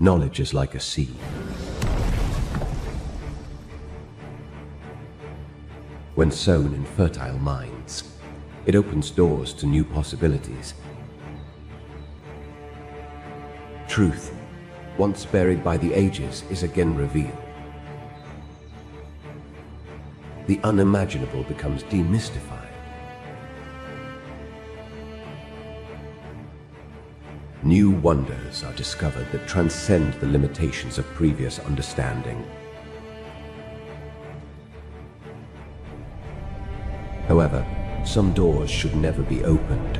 Knowledge is like a seed. When sown in fertile minds, it opens doors to new possibilities. Truth, once buried by the ages, is again revealed. The unimaginable becomes demystified. New wonders are discovered that transcend the limitations of previous understanding. However, some doors should never be opened.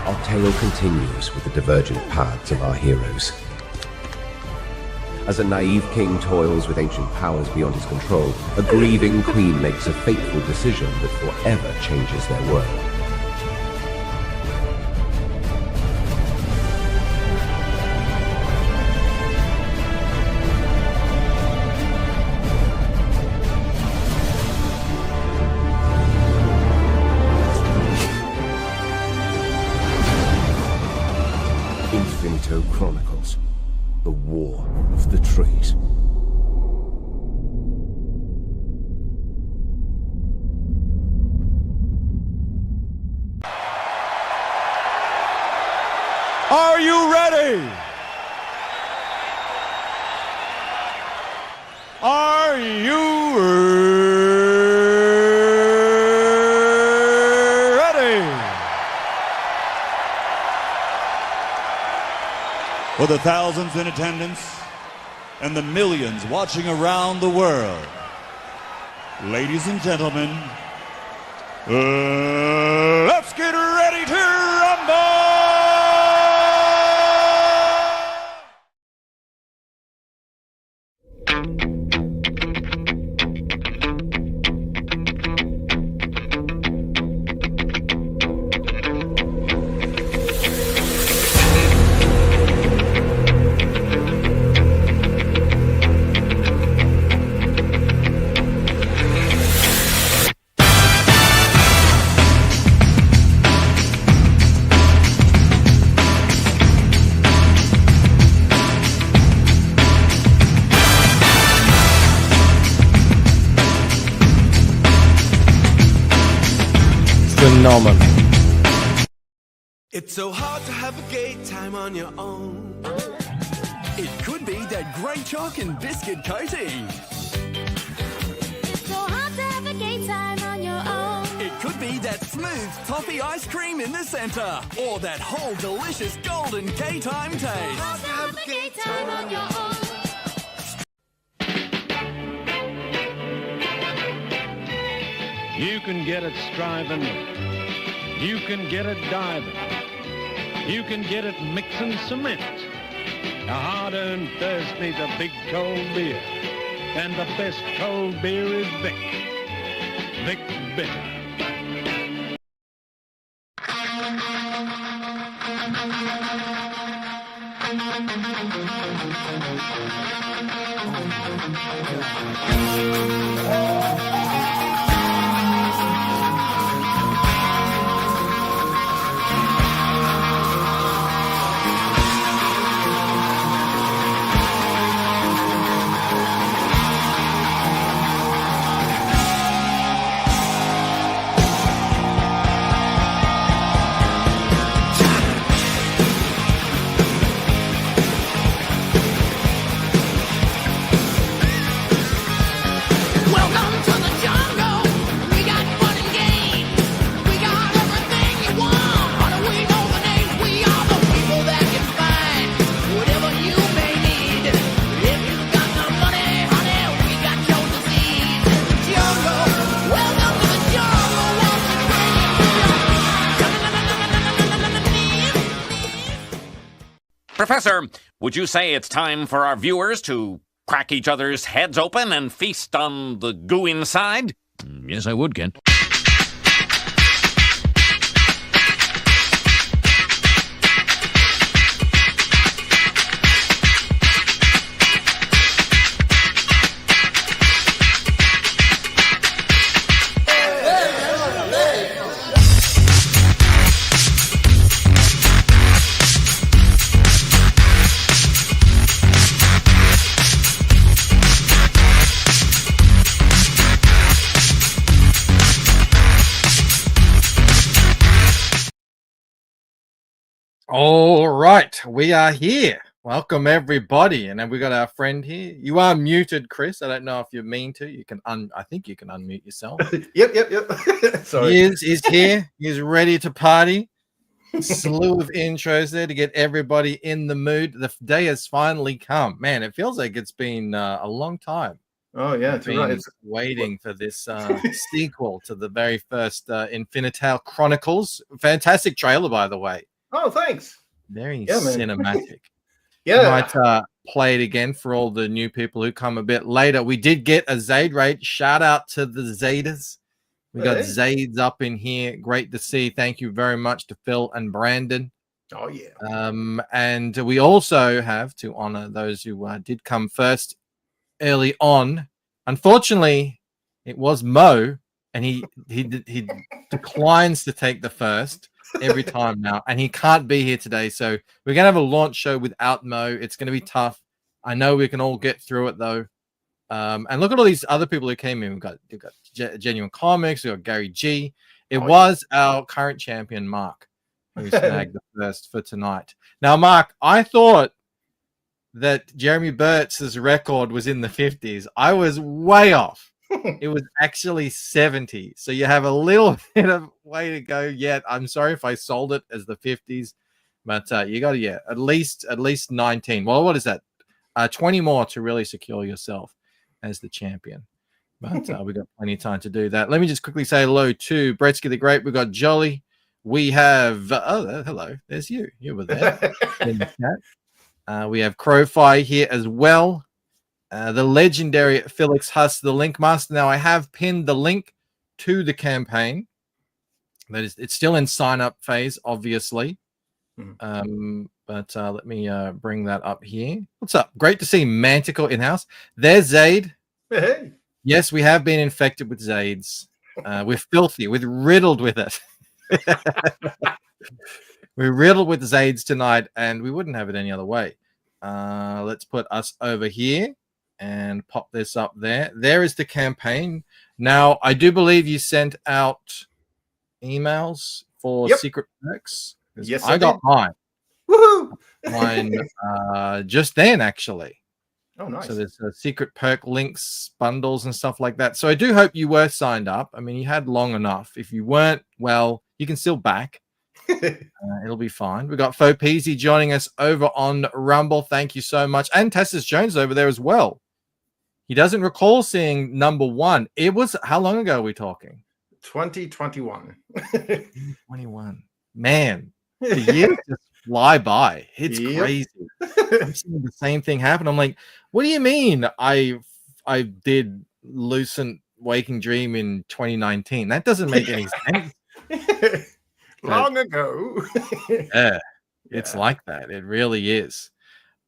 Our tale continues with the divergent paths of our heroes. As a naive king toils with ancient powers beyond his control, a grieving queen makes a fateful decision that forever changes their world. Infinitale Chronicles. The War of the Trees. Are you ready? Are you ready? For the thousands in attendance and the millions watching around the world, ladies and gentlemen, let's get ready to rumble! Phenomenal. It's so hard to have a gay time on your own. It could be that great chalk and biscuit coating. It's so hard to have a gay time on your own. It could be that smooth toffee ice cream in the center. Or that whole delicious golden gay time taste. Hard to have a gay time on your own. You can get it striving, you can get it diving, you can get it mixing cement. A hard-earned thirst needs a big cold beer, and the best cold beer is Vic. Vic Bitter. Professor, would you say it's time for our viewers to crack each other's heads open and feast on the goo inside? Yes, I would, Kent. All right, we are here. Welcome everybody, and then we got our friend here. You are muted, Chris. I don't know if you mean to. You can I think you can unmute yourself. Yep. Sorry. He's here. He's ready to party. Slew of intros there to get everybody in the mood. The day has finally come. Man, it feels like it's been a long time. Oh yeah, I've been waiting for this sequel to the very first Infinitale Chronicles. Fantastic trailer, by the way. Oh, thanks. Very cinematic. Yeah. Might play it again for all the new people who come a bit later. We did get a Zaid rate. Shout out to the Zaiders. We got Zaids up in here. Great to see. Thank you very much to Phil and Brandon. Oh yeah. And we also have to honor those who did come first early on. Unfortunately, it was Mo, and he declines to take the first every time now, and he can't be here today. So we're gonna have a launch show without Mo. It's gonna be tough. I know we can all get through it though. And look at all these other people who came in. We've got Genuine Comics. We got Gary G. It was our current champion, Mark, who snagged the first for tonight. Now, Mark, I thought that Jeremy Burtz's record was in the 50s. I was way off. It was actually 70. So you have a little bit of way to go yet. I'm sorry if I sold it as the 50s, but you got to at least 19. Well, what is that? 20 more to really secure yourself as the champion. But we got plenty of time to do that. Let me just quickly say hello to Bretsky the Great. We got Jolly. We have hello. There's you. You were there in the chat. We have Crowfy here as well. The legendary Felix Huss, the Link Master. Now, I have pinned the link to the campaign. That is, it's still in sign-up phase, obviously. But let me bring that up here. What's up? Great to see Manticore in-house. There's Zaid. Hey. Yes, we have been infected with Zaids. We're filthy. We're riddled with it. We're riddled with Zaids tonight, and we wouldn't have it any other way. Let's put us over here and pop this up there. There is the campaign. Now, I do believe you sent out emails for secret perks. Yes, I got mine. Woohoo! Mine just then, actually. Oh, nice. So there's secret perk links, bundles, and stuff like that. So I do hope you were signed up. I mean, you had long enough. If you weren't, well, you can still back. It'll be fine. We got Faux Peasy joining us over on Rumble. Thank you so much. And Tessus Jones over there as well. He doesn't recall seeing number one. It was, how long ago are we talking? 2021. 21. Man, the years just fly by. It's crazy. I'm seeing the same thing happen. I'm like, what do you mean I did Lucent Waking Dream in 2019? That doesn't make any sense. Long ago. It's like that. It really is.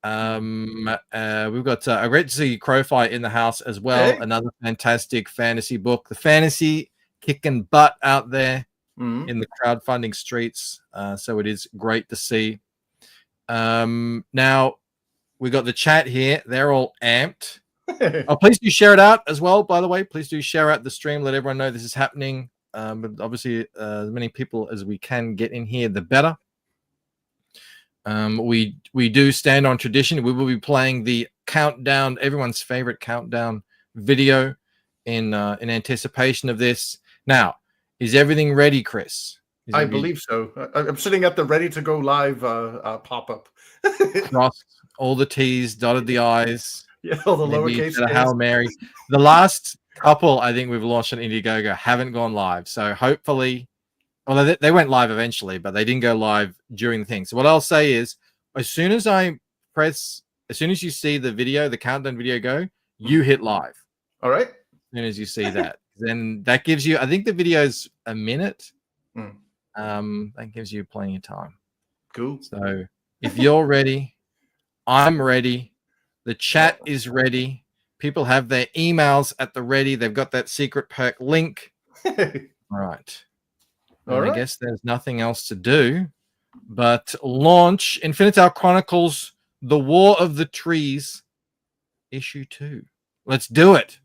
We've got a great to see Crowfy in the house as well. Another fantastic fantasy book. The fantasy kicking butt out there in the crowdfunding streets. So it is great to see. Now we got the chat here. They're all amped. Please do share it out as well. By the way, please do share out the stream. Let everyone know this is happening. But obviously, as many people as we can get in here, the better. We do stand on tradition. We will be playing the countdown, everyone's favorite countdown video in anticipation of this. Now, is everything ready, Chris? I believe so. I'm sitting at the ready to go live pop-up. Crossed all the T's, dotted the I's. Yeah, all the lowercase. Hail Mary. The last couple I think we've launched on Indiegogo haven't gone live. So hopefully, well, they went live eventually, but they didn't go live during the thing. So what I'll say is, as soon as you see the video, the countdown video go, you hit live. All right. As soon as you see that, then that gives you, I think the video's a minute. That gives you plenty of time. Cool. So if you're ready, I'm ready. The chat is ready. People have their emails at the ready. They've got that secret perk link. All right. I guess there's nothing else to do but launch Infinitale Chronicles, The War of the Trees, Issue 2. Let's do it.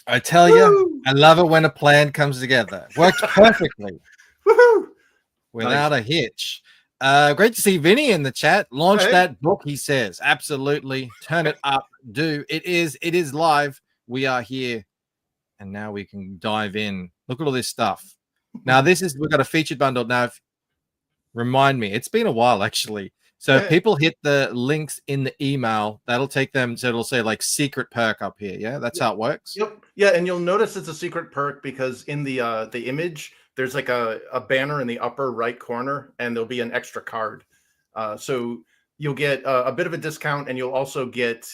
I tell you, I love it when a plan comes together. Works perfectly. Woohoo! Without a hitch. Great to see Vinny in the chat. Launch Hey. that book, he says. Absolutely. Turn it up. Do. It is live. We are here. And now we can dive in. Look at all this stuff. Now, we've got a featured bundle. Now, remind me, it's been a while actually. So if people hit the links in the email, that'll take them. So it'll say like secret perk up here. Yeah, that's how it works. Yep. Yeah, and you'll notice it's a secret perk because in the image, there's like a banner in the upper right corner, and there'll be an extra card. So you'll get a bit of a discount, and you'll also get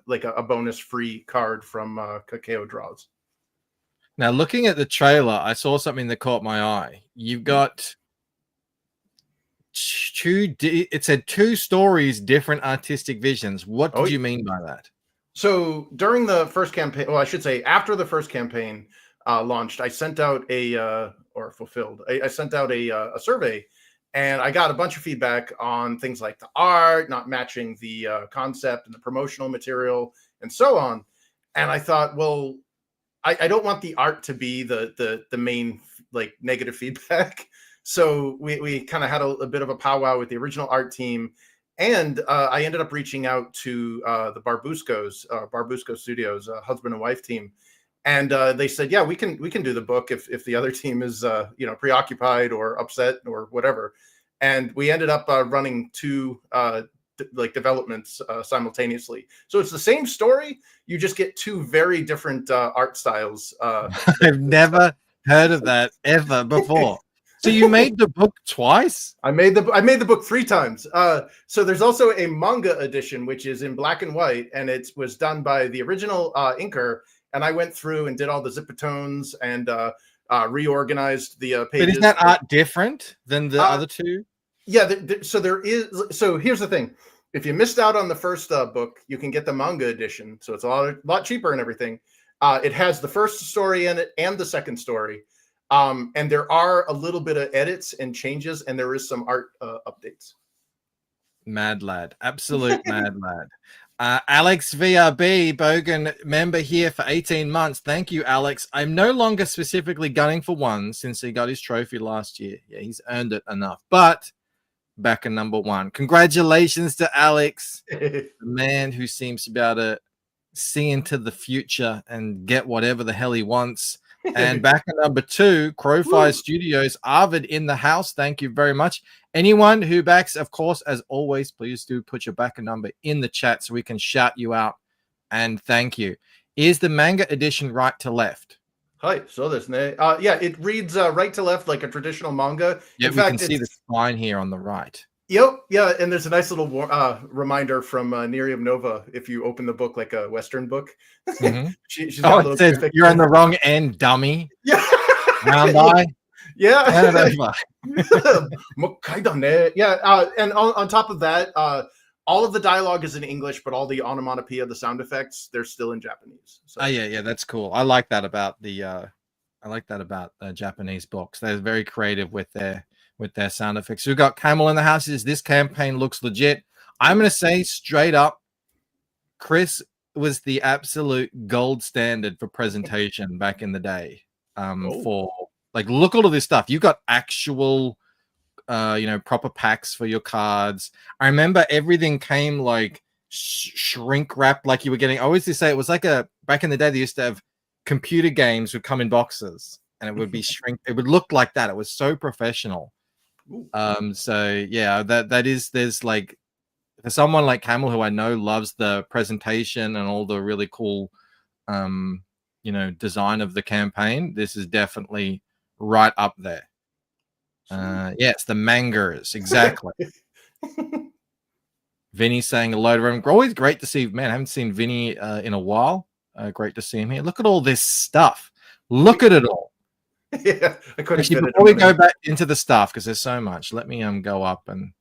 like a bonus free card from Cacao Draws. Now, looking at the trailer, I saw something that caught my eye. You've got it said 2 stories, different artistic visions. What did you mean by that? So during the first campaign, well, I should say after the first campaign launched, I sent out I sent out a survey, and I got a bunch of feedback on things like the art not matching the concept and the promotional material and so on. And I thought, well, I don't want the art to be the main like negative feedback. So we kind of had a bit of a powwow with the original art team, and I ended up reaching out to the Barbusco Studios, husband and wife team, and they said, yeah, we can do the book if the other team is preoccupied or upset or whatever. And we ended up running 2 developments simultaneously. So it's the same story. You just get 2 very different art styles. I've never heard of that ever before. So you made the book twice? I made the book 3 times. So there's also a manga edition, which is in black and white, and it was done by the original inker. And I went through and did all the zipatones and reorganized the pages. But is that art different than the other 2? Yeah. So here's the thing. If you missed out on the first book, you can get the manga edition. So it's a lot cheaper and everything. It has the first story in it and the second story. And there are a little bit of edits and changes, and there is some art updates. Mad lad. Absolute mad lad. Alex VRB, Bogan member here for 18 months. Thank you, Alex. I'm no longer specifically gunning for 1 since he got his trophy last year. Yeah, he's earned it enough. But back in number 1. Congratulations to Alex, the man who seems to be able to see into the future and get whatever the hell he wants. And back at number 2, Crowfire Studios, Arvid in the house. Thank you very much. Anyone who backs, of course, as always, please do put your backer number in the chat so we can shout you out. And thank you. Is the manga edition right to left? Hi, so this yeah, it reads right to left like a traditional manga. Yeah, in we fact, can see the spine here on the right. Yep, yeah, and there's a nice little reminder from Nerium Nova if you open the book like a Western book. Mm-hmm. She's it says you're on the wrong end, dummy. Yeah. Round eye. Yeah. Yeah. And on top of that, all of the dialogue is in English, but all the onomatopoeia, the sound effects, they're still in Japanese. So. Oh yeah, that's cool. I like that about the Japanese books. They're very creative with their sound effects. We've got Camel in the house. This campaign looks legit. I'm going to say straight up, Chris was the absolute gold standard for presentation back in the day. For like, look at all of this stuff. You got actual, proper packs for your cards. I remember everything came like shrink wrapped, like you were getting. I always used to say it was like back in the day. They used to have computer games would come in boxes, and it would be shrink. It would look like that. It was so professional. So yeah, there's like, for someone like Camel, who I know loves the presentation and all the really cool design of the campaign, this is definitely right up there. Yes, the mangas, exactly. Vinny saying hello to him. Always great to see, man. I haven't seen Vinny in a while. Great to see him here. Look at all this stuff. Look at it all. Yeah, I couldn't. Actually, before we go back into the stuff, because there's so much, let me go up and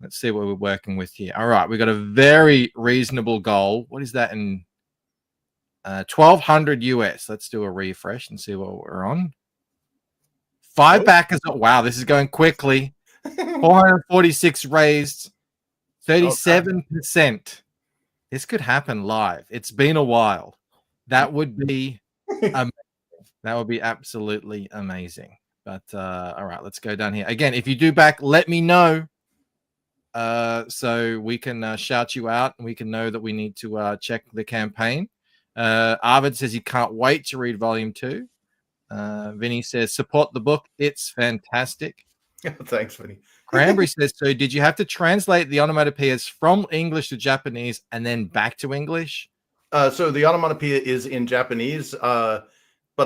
let's see what we're working with here. All right, we got a very reasonable goal. What is that in 1,200 US? Let's do a refresh and see what we're on. 5 backers. Oh, wow, this is going quickly. 446 raised, 37%. This could happen live. It's been a while. That would be amazing. That would be absolutely amazing. But all right, let's go down here again. If you do back, let me know. So we can shout you out, and we can know that we need to check the campaign. Arvid says he can't wait to read Volume 2. Vinny says support the book; it's fantastic. Thanks, Vinny. Cranberry says, so did you have to translate the onomatopoeias from English to Japanese and then back to English? So the onomatopoeia is in Japanese, but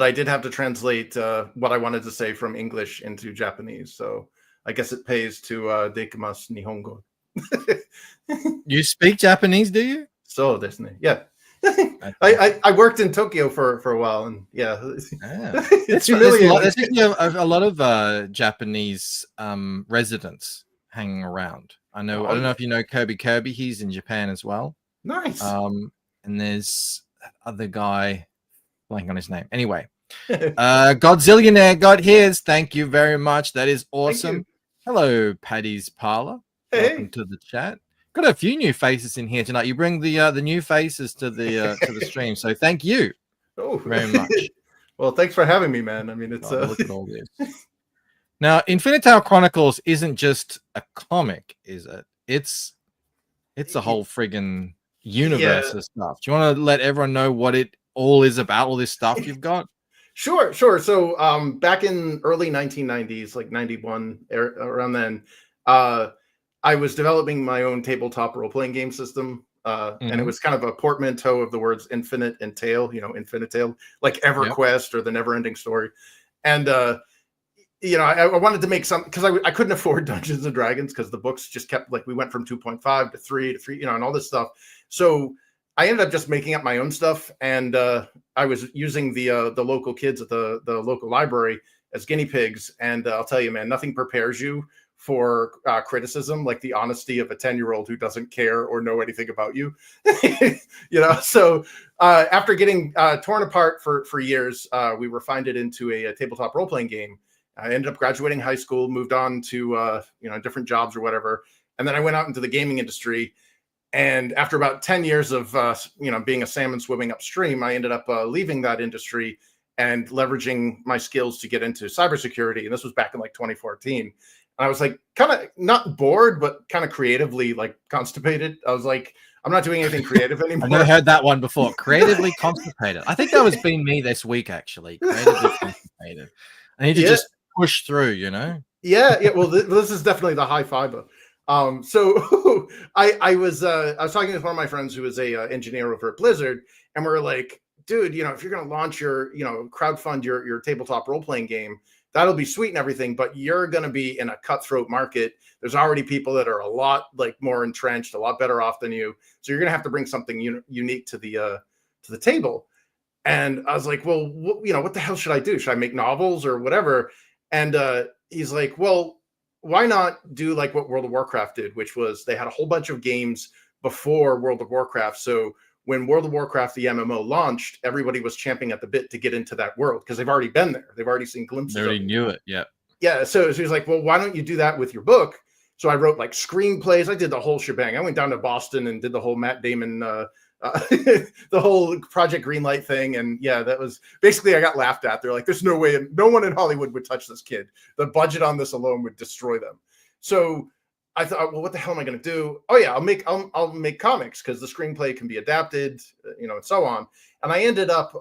I did have to translate what I wanted to say from English into Japanese. So I guess it pays to dekimasu nihongo. You speak Japanese, do you? So desu ne. Yeah. I worked in Tokyo for a while, and yeah, it's humiliating. There's actually a lot of Japanese residents hanging around. I don't know if you know Kirby. He's in Japan as well. Nice. And there's that other guy, blank on his name. Anyway, Godzillionaire got his. Thank you very much. That is awesome. Hello, Paddy's Parlor. Hey. Welcome to the chat. Got a few new faces in here tonight. You bring the new faces to the stream, so thank you very much. Well, thanks for having me, man. I mean, it's look at all this. Now, Infinitale Chronicles isn't just a comic, is it? It's a whole friggin' universe of stuff. Do you want to let everyone know what it all is about? All this stuff you've got. Sure. So, back in early 1990s, like 91, around then, I was developing my own tabletop role-playing game system, and it was kind of a portmanteau of the words infinite and tale, Infinitale, like EverQuest or the Never-Ending Story. And, I wanted to make some, because I couldn't afford Dungeons & Dragons because the books just kept, like, we went from 2.5 to 3 to 3, and all this stuff. So I ended up just making up my own stuff, and I was using the local kids at the local library as guinea pigs. And I'll tell you, man, nothing prepares you for criticism like the honesty of a 10-year-old who doesn't care or know anything about you. So after getting torn apart for years, we refined it into a tabletop role-playing game. I ended up graduating high school, moved on to different jobs or whatever, and then I went out into the gaming industry. And after about 10 years of being a salmon swimming upstream, I ended up leaving that industry and leveraging my skills to get into cybersecurity. And this was back in like 2014. And I was like kind of not bored, but kind of creatively like constipated. I was like, I'm not doing anything creative anymore. I've never heard that one before. Creatively constipated. I think that was been me this week, actually. Creatively constipated. I need to just push through, Yeah. Well, this is definitely the high fiber. So I was talking with one of my friends who is a engineer over at Blizzard, and we're like, dude, if you're going to launch your, crowdfund your tabletop role-playing game, that'll be sweet and everything, but you're going to be in a cutthroat market. There's already people that are a lot like more entrenched, a lot better off than you. So you're going to have to bring something unique to the table. And I was like, well, what the hell should I do? Should I make novels or whatever? And he's like, well, why not do like what World of Warcraft did, which was they had a whole bunch of games before World of Warcraft. So when World of Warcraft, the MMO, launched, everybody was champing at the bit to get into that world because they've already been there. They've already seen glimpses. They already knew it. Yeah. Yeah. So he was like, well, why don't you do that with your book? So I wrote like screenplays. I did the whole shebang. I went down to Boston and did the whole Matt Damon, the whole Project Greenlight thing. And yeah, that was basically, I got laughed at. They're like, there's no way, no one in Hollywood would touch this kid. The budget on this alone would destroy them. So I thought, well, what the hell am I going to do? Oh yeah, I'll make comics because the screenplay can be adapted, and so on. And I ended up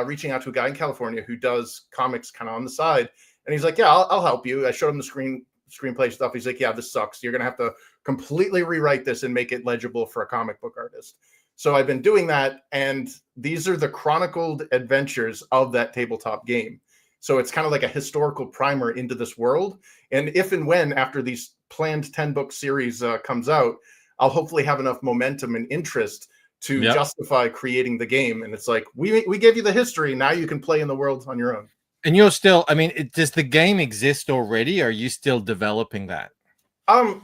reaching out to a guy in California who does comics kind of on the side, and he's like, yeah, I'll help you. I showed him the screenplay stuff. He's like, yeah, this sucks. You're going to have to completely rewrite this and make it legible for a comic book artist. So I've been doing that, and these are the chronicled adventures of that tabletop game. So it's kind of like a historical primer into this world. And if and when after these planned 10-book series comes out, I'll hopefully have enough momentum and interest to justify creating the game. And it's like, we gave you the history. Now you can play in the world on your own. And you're still, does the game exist already? Or are you still developing that?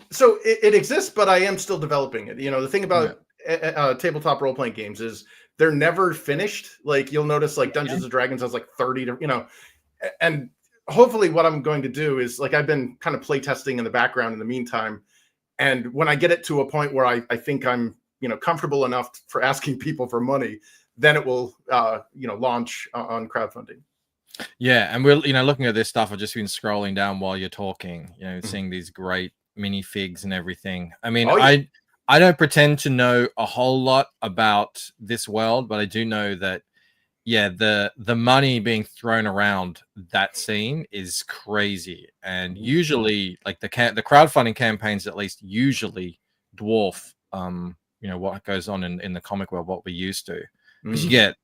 So it exists, but I am still developing it. The thing about tabletop role-playing games is they're never finished. Like you'll notice like Dungeons & Dragons has like 30 to, and hopefully what I'm going to do is like, I've been kind of play testing in the background in the meantime. And when I get it to a point where I think I'm, comfortable enough for asking people for money, then it will launch on crowdfunding. Yeah, and we're looking at this stuff. I've just been scrolling down while you're talking, seeing these great minifigs and everything. I mean, Oh, yeah. I don't pretend to know a whole lot about this world, but I do know that the money being thrown around that scene is crazy, and usually like the crowdfunding campaigns at least usually dwarf what goes on in the comic world, what we used to, because you get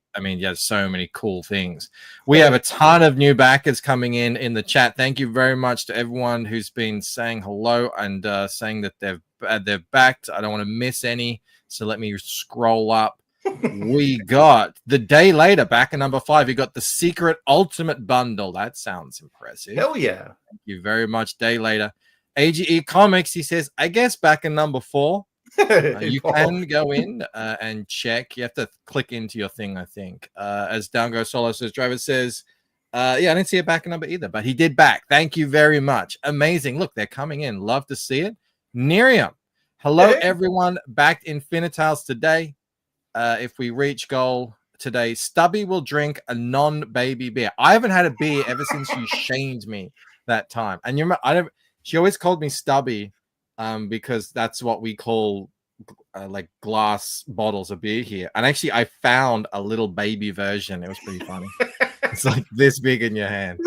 so mmany cool things. We have a ton of new backers coming in the chat. Thank you very much to everyone who's been saying hello and saying that they've backed. I don't want to miss any, so let me scroll up. We got the day later, backer number 5. You got the secret ultimate bundle. That sounds impressive. Hell yeah. Thank you very much, day later. AGE Comics, he says, I guess backer number 4. You can go in and check. You have to click into your thing, I think. As Down Goes Solo says, Driver says, I didn't see a backer number either, but he did back. Thank you very much. Amazing. Look, they're coming in. Love to see it. Nerium, hello, everyone. Backed Infinitales today. If we reach goal today, Stubby will drink a non-baby beer. I haven't had a beer ever since you shamed me that time. And you remember, she always called me Stubby. Because that's what we call like glass bottles of beer here. And actually, I found a little baby version. It was pretty funny. It's like this big in your hand.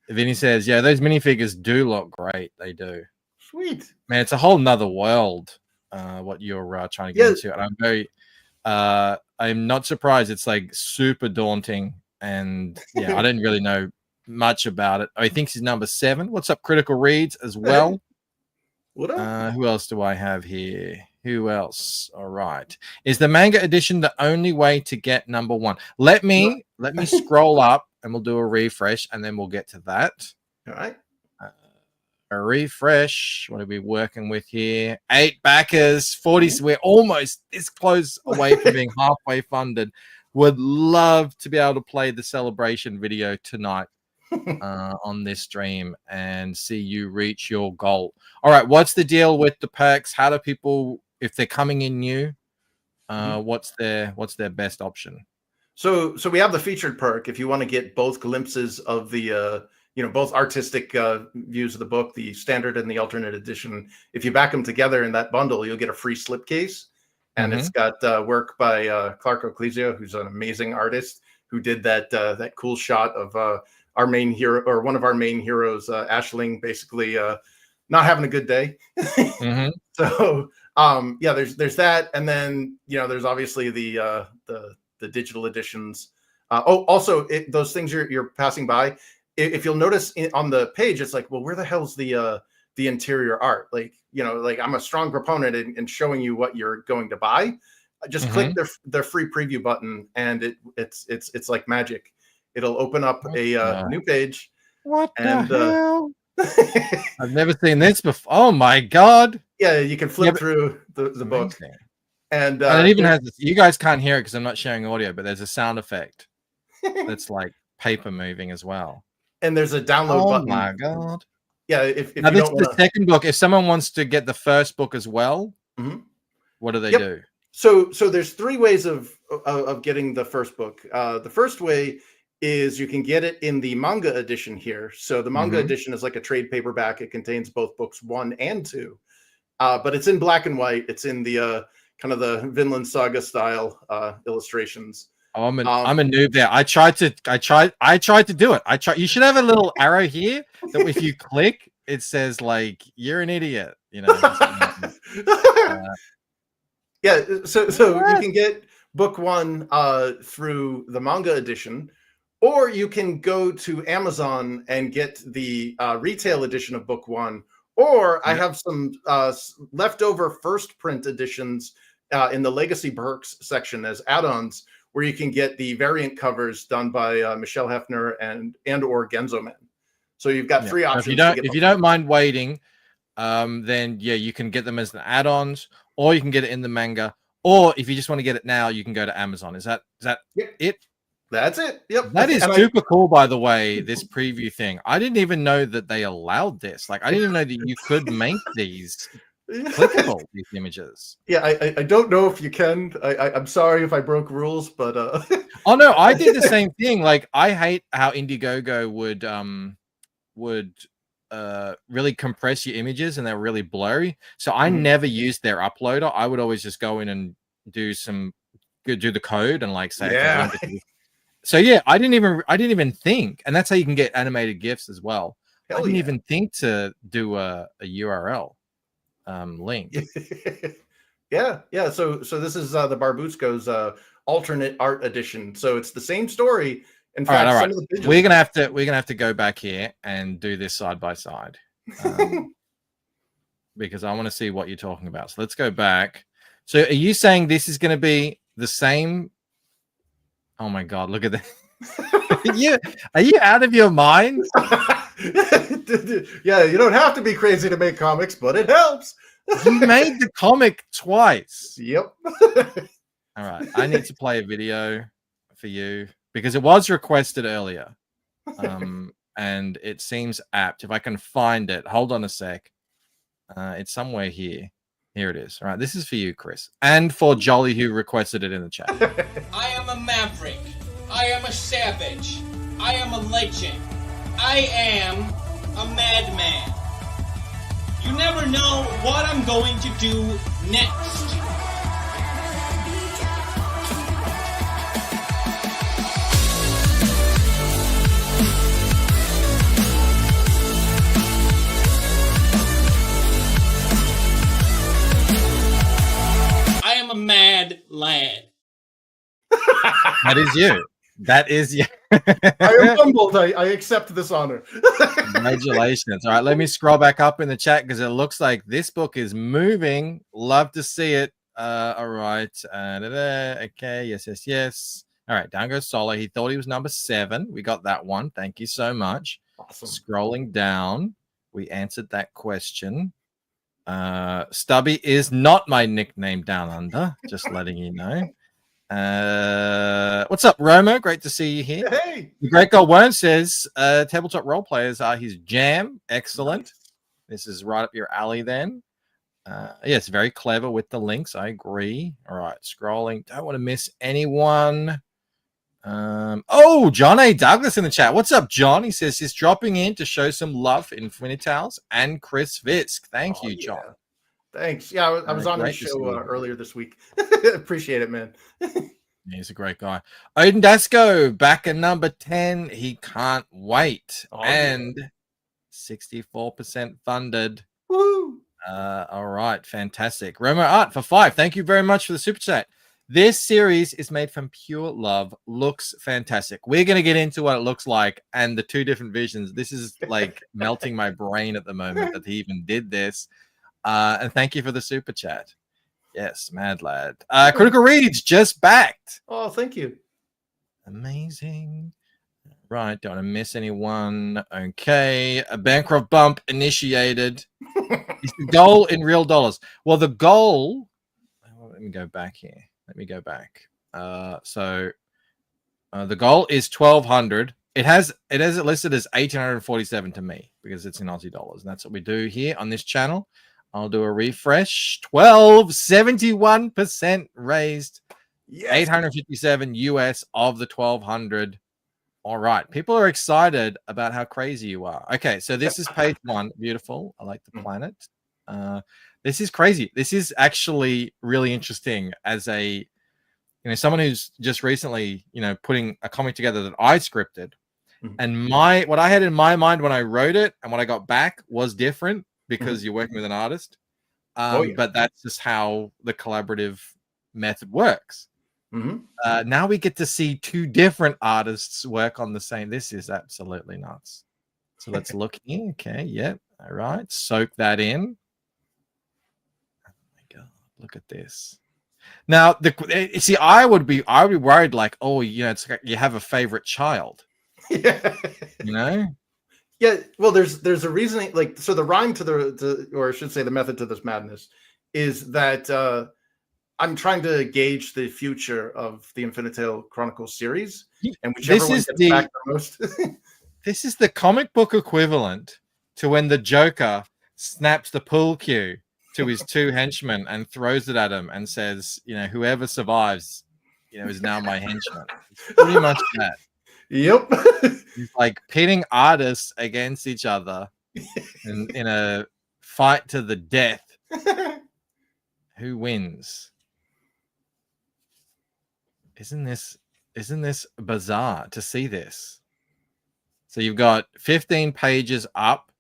Vinny says, yeah, those minifigures do look great. They do. Sweet. Man, it's a whole nother world, what you're trying to get into. And I'm not surprised. It's like super daunting. And I didn't really know much about it. I think he's number 7. What's up, Critical Reads as well? What up? Who else do I have here? Who else? All right. Is the manga edition the only way to get number 1? Let me scroll up and we'll do a refresh and then we'll get to that. All right. A refresh. What are we working with here? 8 backers, 40. We're almost this close away from being halfway funded. Would love to be able to play the celebration video tonight. On this stream and see you reach your goal. All right, what's the deal with the perks? How do people, if they're coming in new, what's their best option? So we have the featured perk. If you want to get both glimpses of the both artistic views of the book, the standard and the alternate edition, if you back them together in that bundle, you'll get a free slipcase, and it's got work by Clark Occlesio, who's an amazing artist who did that cool shot of our main hero, or one of our main heroes, Ashling, basically not having a good day. So there's that, and then there's obviously the digital editions. Also those things you're passing by. If you'll notice on the page, it's like, well, where the hell's the interior art? Like I'm a strong proponent in showing you what you're going to buy. Just click their free preview button, and it's like magic. It'll open up a new page. What the hell? I've never seen this before. Oh my god! Yeah, you can flip through the book, and it even has this. You guys can't hear it because I'm not sharing audio, but there's a sound effect that's like paper moving as well. And there's a download button. Oh my god! Yeah, if now, you this don't is the second book. If someone wants to get the first book as well, what do they do? So there's 3 ways of getting the first book. The first way is you can get it in the manga edition here. So the manga edition is like a trade paperback. It contains both books 1 and 2, but it's in black and white. It's in the kind of the Vinland Saga style illustrations. Oh, I'm a noob there. I tried to do it. You should have a little arrow here that if you click, it says like you're an idiot. Yeah. So you can get book 1 through the manga edition. Or you can go to Amazon and get the retail edition of book 1. Or I have some leftover first print editions in the Legacy Perks section as add-ons, where you can get the variant covers done by Michelle Hefner and or Genzo Man. So you've got 3 options. If you don't mind waiting, then you can get them as the add-ons, or you can get it in the manga, or if you just want to get it now, you can go to Amazon. Is that it? That's it. Yep. That is super cool, by the way, this preview thing. I didn't even know that they allowed this. Like, I didn't even know that you could make these clickable, these images. Yeah, I don't know if you can. I'm sorry if I broke rules, but Oh no, I did the same thing. Like I hate how Indiegogo would really compress your images and they're really blurry. So I never used their uploader. I would always just go in and do the code and like say, yeah. okay, so yeah, I didn't even think, and that's how you can get animated GIFs as well. Hell I didn't yeah. even think to do a URL link. Yeah. So this is the Barbusco's alternate art edition. So it's the same story. In fact, All right. some of the pages... We're gonna have to go back here and do this side by side because I want to see what you're talking about. So let's go back. So are you saying this is going to be the same? Oh my God! Look at that. Are you out of your mind? Yeah, you don't have to be crazy to make comics, but it helps. You made the comic twice. Yep. All right. I need to play a video for you because it was requested earlier. And it seems apt. If I can find it, hold on a sec. It's somewhere here. Here it is. All right. This is for you, Chris. And for Jolly, who requested it in the chat. I am a maverick. I am a savage. I am a legend. I am a madman. You never know what I'm going to do next. I am a mad lad. That is you. That is you. I am humbled. I accept this honor. Congratulations. All right, let me scroll back up in the chat because it looks like this book is moving. Love to see it. All right. Okay. Yes. All right. Down goes Solo. He thought he was number 7. We got that one. Thank you so much. Awesome. Scrolling down, we answered that question. Stubby is not my nickname down under. Just letting you know. What's up, Romo? Great to see you here. Hey, The Great Gold Worm says tabletop role players are his jam. Excellent. This is right up your alley then. Yes, very clever with the links. I agree. All right, scrolling. Don't want to miss anyone. Oh, John A. Douglas in the chat. What's up, John? He says he's dropping in to show some love in Infinitales and Chris Fisk. Thank you, John. Yeah. Thanks. Yeah, I was on the show earlier this week. Appreciate it, man. He's a great guy. Odin Dasco back at number 10. He can't wait. And 64% funded. Woo! All right, fantastic. Romo Art for 5. Thank you very much for the super chat. This series is made from pure love. Looks fantastic. We're going to get into what it looks like and the 2 different visions. This is like melting my brain at the moment that he even did this. And thank you for the super chat. Yes, mad lad. Critical Reads just backed. Oh, thank you. Amazing. Right, don't want to miss anyone. Okay, a Bancroft bump initiated. Is the goal in real dollars? Well, the goal. Let me go back here. Let me go back. So the goal is 1,200. It has it listed as 1,847 to me because it's in Aussie dollars, and that's what we do here on this channel. I'll do a refresh. 71% raised. Yes. 857 US of the 1,200. All right. People are excited about how crazy you are. Okay. So this is page 1. Beautiful. I like the planet. This is crazy. This is actually really interesting as a, someone who's just recently, putting a comic together that I scripted. And what I had in my mind when I wrote it and what I got back was different because you're working with an artist. But that's just how the collaborative method works. Now we get to see 2 different artists work on the same. This is absolutely nuts. So let's look here. Okay. Yep. All right. Soak that in. Oh my God. Look at this. Now, see, I would be worried like, oh, it's like you have a favorite child. Yeah. Yeah, well, there's a reasoning, like, so the rhyme to or I should say the method to this madness is that I'm trying to gauge the future of the Infinitale Chronicles series, and whichever one gets back the most. This is the comic book equivalent to when the Joker snaps the pool cue to his two henchmen and throws it at him and says, whoever survives, is now my henchman. It's pretty much that. Yep. He's like pitting artists against each other in a fight to the death. Who wins? Isn't this bizarre to see this? So you've got 15 pages up.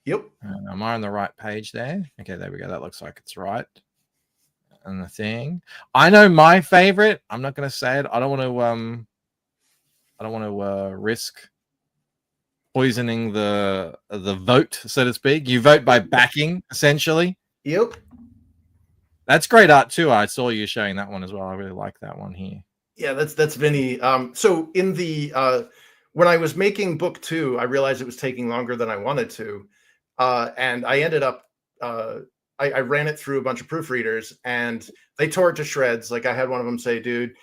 Yep. Am I on the right page there? Okay, there we go. That looks like it's right. And the thing. I know my favorite. I'm not going to say it. I don't want to risk poisoning the vote, so to speak. You vote by backing, essentially. Yep. That's great art too. I saw you showing that one as well. I really like that one here. Yeah, that's Vinny. So in the when I was making book 2, I realized it was taking longer than I wanted to, and I ended up I ran it through a bunch of proofreaders, and they tore it to shreds. Like, I had one of them say, "Dude,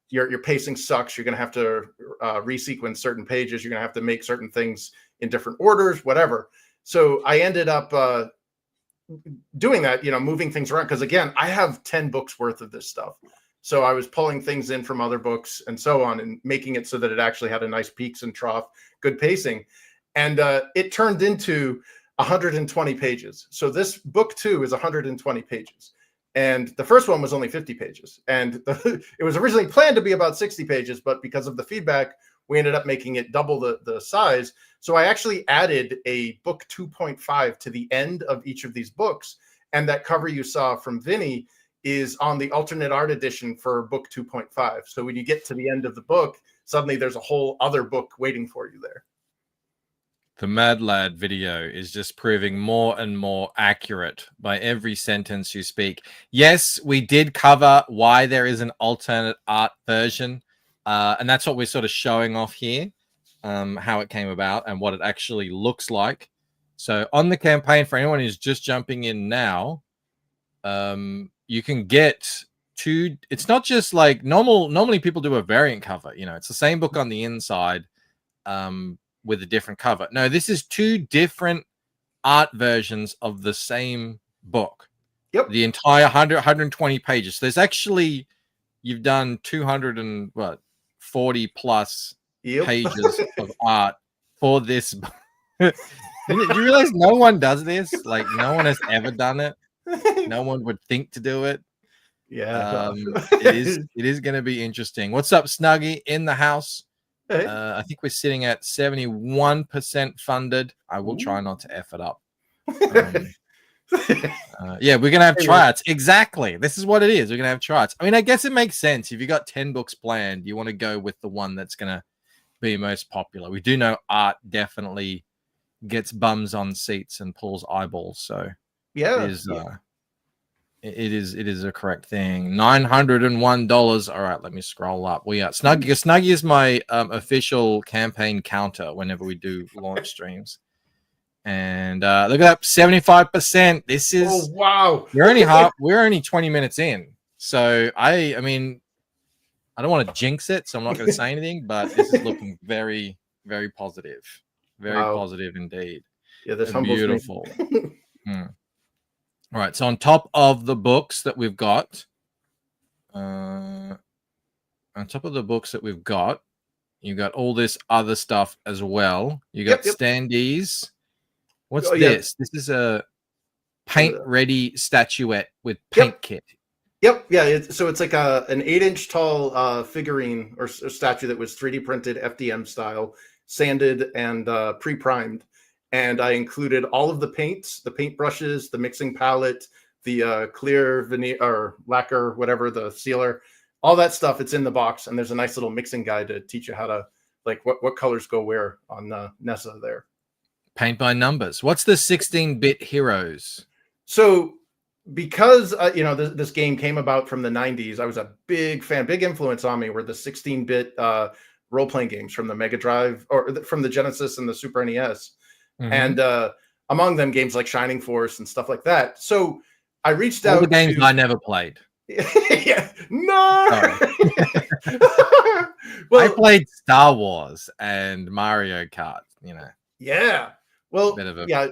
your pacing sucks. You're gonna have to resequence certain pages. You're gonna have to make certain things in different orders, whatever." So I ended up doing that, moving things around, because again, I have 10 books worth of this stuff. So I was pulling things in from other books and so on, and making it so that it actually had a nice peaks and trough, good pacing. And it turned into 120 pages. So this book 2 is 120 pages. And the first one was only 50 pages. And it was originally planned to be about 60 pages, but because of the feedback, we ended up making it double the size. So I actually added a book 2.5 to the end of each of these books. And that cover you saw from Vinny is on the alternate art edition for book 2.5. So when you get to the end of the book, suddenly there's a whole other book waiting for you there. The Mad Lad video is just proving more and more accurate by every sentence you speak. Yes, we did cover why there is an alternate art version. And that's what we're sort of showing off here, how it came about and what it actually looks like. So on the campaign, for anyone who's just jumping in now, you can get two. It's not just like normally people do a variant cover. It's the same book on the inside with a different cover. No, this is 2 different art versions of the same book. Yep. The entire 120 pages. There's actually, you've done 240 plus pages of art for this. Do you realize no one does this? Like, no one has ever done it. No one would think to do it. Yeah. It is going to be interesting. What's up, Snuggie, in the house? Hey. I think we're sitting at 71% funded. I will try not to F it up. Yeah, we're going to have tryouts. Exactly. This is what it is. We're going to have tryouts. I mean, I guess it makes sense. If you got 10 books planned, you want to go with the one that's going to be most popular. We do know art definitely gets bums on seats and pulls eyeballs. So yeah, it is a correct thing. $901. All right, let me scroll up. We are Snuggie is my official campaign counter whenever we do launch streams. And look at that, 75%. This is wow. We're only 20 minutes in. So I mean, I don't want to jinx it, so I'm not going to say anything, but this is looking very, very positive. Very positive indeed. Yeah, this humbles beautiful. All right, so on top of the books that we've got, you got all this other stuff as well. You got standees. What's this? This is a paint-ready statuette with paint kit. Yep, yeah. So it's like an 8-inch tall figurine or statue that was 3D printed FDM style, sanded and pre-primed. And I included all of the paints, the paint brushes, the mixing palette, the clear veneer or lacquer, whatever, the sealer, all that stuff. It's in the box, and there's a nice little mixing guide to teach you how to, like, what colors go where on Nessa there. Paint by numbers. What's the 16-bit heroes? So because this game came about from the 90s, I was a big fan. Big influence on me were the 16-bit role-playing games from the Mega Drive or from the Genesis and the Super NES. And among them, games like Shining Force and stuff like that. So I reached out. All the games I never played. Yeah, no. Well, I played Star Wars and Mario Kart. Yeah. Well, bit of a yeah.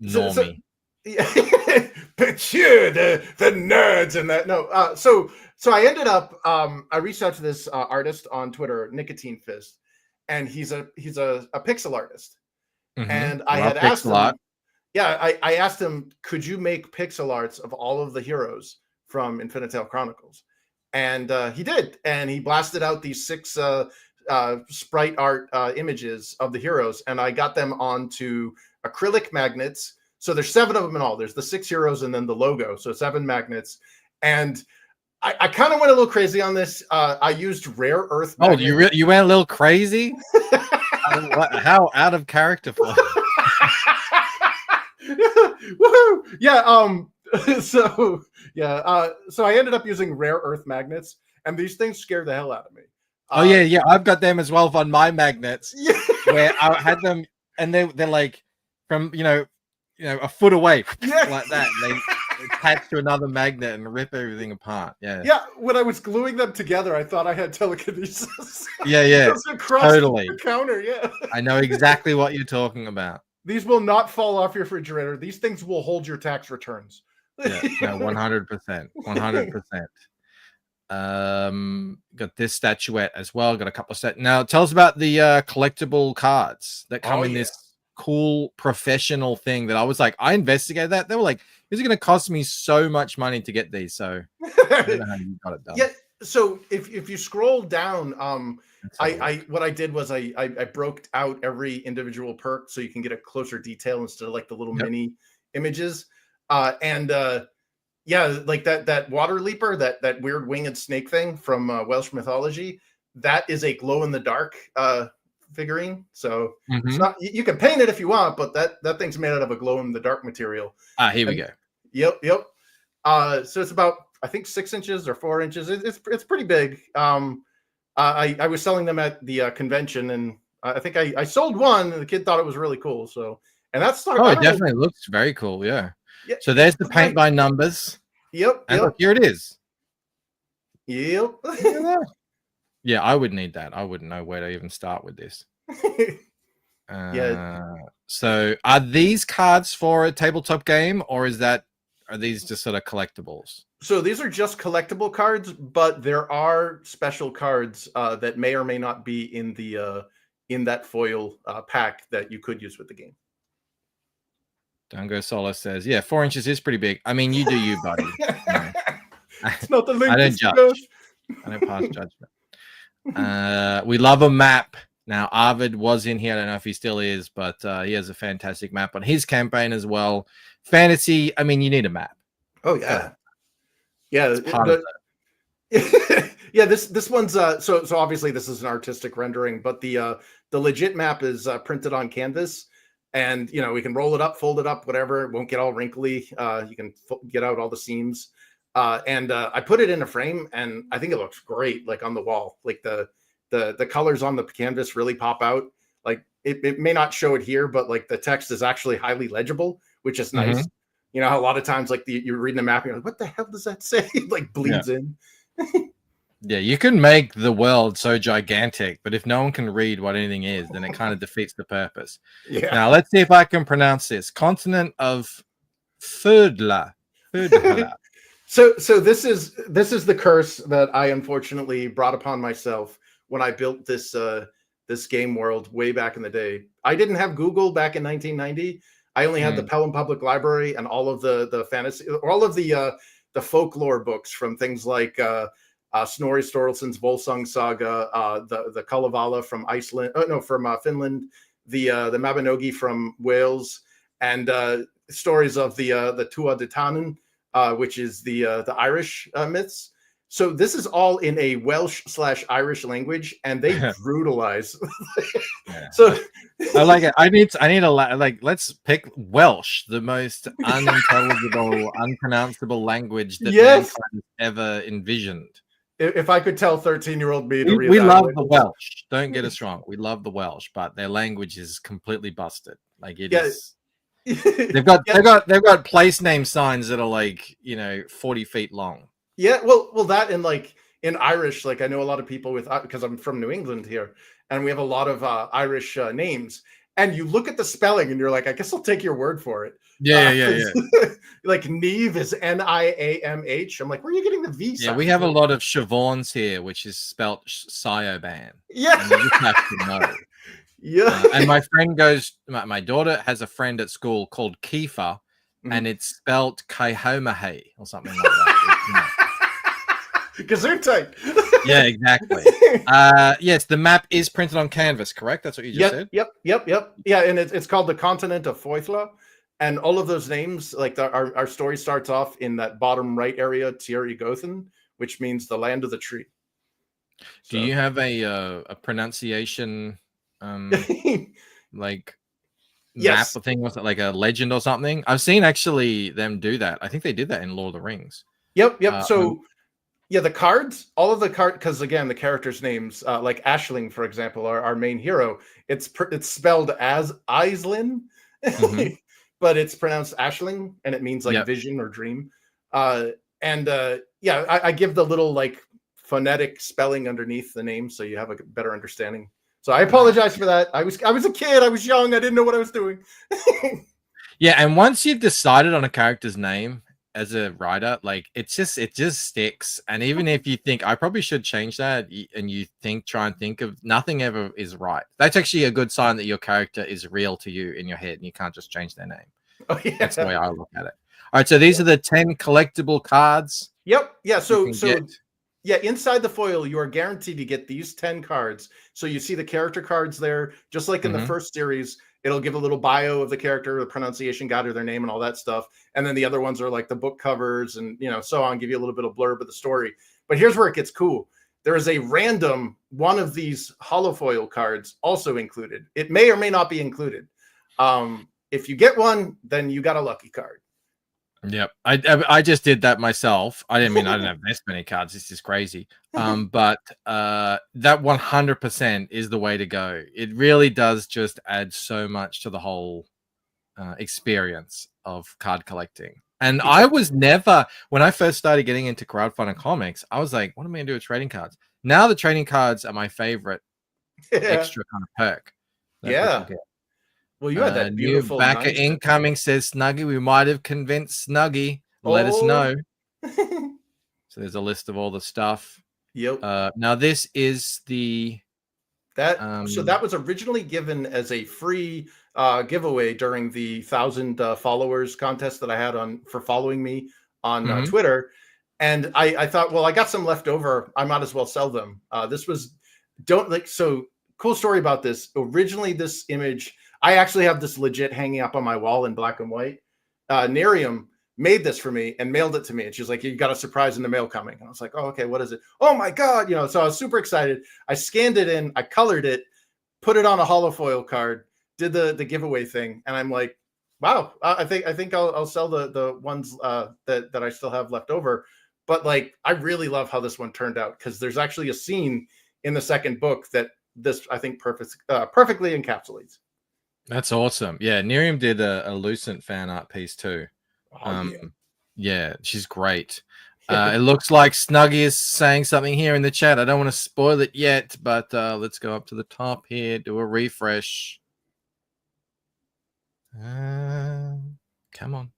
normie. But sure, the nerds and that. No, so I ended up I reached out to this artist on Twitter, Nicotine Fist, and he's a pixel artist. And I had asked him, I asked him, could you make pixel arts of all of the heroes from Infinitale Chronicles? And he did, and he blasted out these 6 sprite art images of the heroes, and I got them onto acrylic magnets. So there's 7 of them in all. There's the 6 heroes and then the logo. So 7 magnets. And I kind of went a little crazy on this. I used rare earth. Oh, you went a little crazy? How out of character for Woohoo! Yeah. So I ended up using rare earth magnets, and these things scared the hell out of me. Oh yeah. I've got them as well on my magnets. Yeah. Where I had them, and they're like from a foot away, like that. And they attach to another magnet and rip everything apart. Yeah. Yeah. When I was gluing them together, I thought I had telekinesis. Yeah. Totally. The counter. Yeah. I know exactly what you're talking about. These will not fall off your refrigerator. These things will hold your tax returns. Yeah. No, 100%. 100%. Got this statuette as well. Got a couple of set. Now, tell us about the collectible cards that come in this cool professional thing that I was like, I investigated that. They were like, this is going to cost me so much money to get these. So I don't know how you got it done. Yeah. So if you scroll down, what I did was I broke out every individual perk so you can get a closer detail instead of like the little mini images. Yeah, like that water leaper, that weird winged snake thing from Welsh mythology, that is a glow in the dark figurine. So it's not, you can paint it if you want, but that thing's made out of a glow in the dark material. Here we go. Yep. So it's about, I think, 6 inches or 4 inches. It's pretty big. I was selling them at the convention, and I think I sold one, and the kid thought it was really cool. So, and that's it definitely looks very cool. Yeah. So there's the paint by numbers. Yep. And look, here it is. Yep. Yeah, I would need that. I wouldn't know where to even start with this. So are these cards for a tabletop game, or are these just sort of collectibles? So these are just collectible cards, but there are special cards that may or may not be in the in that foil pack that you could use with the game. Dango Solis says, yeah, 4 inches is pretty big. I mean, you do you, buddy. It's not the link. I don't judge. I don't pass judgment. We love a map. Now, Arvid was in here. I don't know if he still is, but he has a fantastic map on his campaign as well. Fantasy, I mean, you need a map. Oh, yeah. Yeah. This one's so obviously this is an artistic rendering, but the legit map is printed on canvas. And, we can roll it up, fold it up, whatever. It won't get all wrinkly. You can get out all the seams. And I put it in a frame, and I think it looks great, like on the wall. Like the colors on the canvas really pop out. Like it may not show it here, but like the text is actually highly legible, which is nice. You know how a lot of times like you're reading a map, and you're like, what the hell does that say? It like bleeds in. Yeah, you can make the world so gigantic, but if no one can read what anything is, then it kind of defeats the purpose. Yeah. Now let's see if I can pronounce this. Continent of Furdla. So this is the curse that I unfortunately brought upon myself when I built this this game world way back in the day. I didn't have Google back in 1990. I only had the Pelham Public Library and all of the fantasy, all of the folklore books from things like Snorri Sturluson's Volsung Saga, the Kalevala from Iceland, from Finland, the Mabinogi from Wales, and stories of the Tua de Tannen, which is the Irish myths. So this is all in a Welsh/Irish language, and they brutalize. So I like it. I need a let's pick Welsh, the most unintelligible, unpronounceable language that mankind has ever envisioned. If I could tell 13-year-old me to read, we love the Welsh. Don't get us wrong. We love the Welsh, but their language is completely busted. Like it is. They've got place name signs that are like 40 feet long. Yeah, well, that and like in Irish, like I know a lot of people with because I'm from New England here, and we have a lot of Irish names, and you look at the spelling, and you're like, I guess I'll take your word for it. Yeah. Like Neve is Niamh. I'm like, where are you getting the V? Yeah, we have a lot of Siobhans here, which is spelt Sioban. Yeah. And you just have to know. Yeah. And my friend goes, my daughter has a friend at school called Kiefer, and it's spelt Kaihomahe or something like that. Gesundheit. Yeah, exactly. Yes, the map is printed on canvas, correct? That's what you just said? Yep. Yeah, and it's called the Continent of Foithla. And all of those names, like our story starts off in that bottom right area, Tierra Gothen, which means the land of the tree. Do you have a pronunciation like map thing? Was it like a legend or something? I've seen actually them do that. I think they did that in Lord of the Rings. Yep. So yeah, the cards, all of the card, because again, the characters' names, like Ashling, for example, our main hero, it's spelled as Aislinn, but it's pronounced Ashling, and it means like vision or dream. I give the little like phonetic spelling underneath the name so you have a better understanding. So I apologize for that. I was a kid. I was young. I didn't know what I was doing. Yeah, and once you've decided on a character's name as a writer, like it just sticks. And even if you think I probably should change that, and you try and think of, nothing ever is right. That's actually a good sign that your character is real to you in your head, and you can't just change their name. Oh, yeah. That's the way I look at it. All right, so these are the 10 collectible cards. Yep. Yeah. So inside the foil, you are guaranteed to get these 10 cards. So you see the character cards there, just like in the first series. It'll give a little bio of the character, the pronunciation guide, or their name, and all that stuff. And then the other ones are like the book covers and so on, give you a little bit of blurb of the story. But here's where it gets cool. There is a random one of these holofoil cards also included. It may or may not be included. If you get one, then you got a lucky card. Yep, I just did that myself. I didn't have this many cards. This is crazy. But that 100% is the way to go. It really does just add so much to the whole experience of card collecting. And I was never, when I first started getting into crowdfunding comics, I was like, what am I gonna do with trading cards? Now the trading cards are my favorite extra kind of perk. Yeah. Well, you had that beautiful backer incoming, says Snuggie. We might have convinced Snuggie. Let us know. So there's a list of all the stuff. Yep. Now this is so that was originally given as a free giveaway during the 1,000 followers contest that I had for following me on Twitter. And I thought, well, I got some left over. I might as well sell them. So cool story about this. Originally, this image, I actually have this legit hanging up on my wall in black and white. Nerium made this for me and mailed it to me. And she's like, you got a surprise in the mail coming. And I was like, oh, okay, what is it? Oh my God. So I was super excited. I scanned it in, I colored it, put it on a holofoil card, did the giveaway thing. And I'm like, wow, I think I'll sell the ones that I still have left over. But like, I really love how this one turned out, because there's actually a scene in the second book that this, I think, perfectly encapsulates. That's awesome. Yeah, Nerium did a Lucent fan art piece too. Yeah, she's great. It looks like Snuggie is saying something here in the chat. I don't want to spoil it yet, but let's go up to the top here, do a refresh. Come on.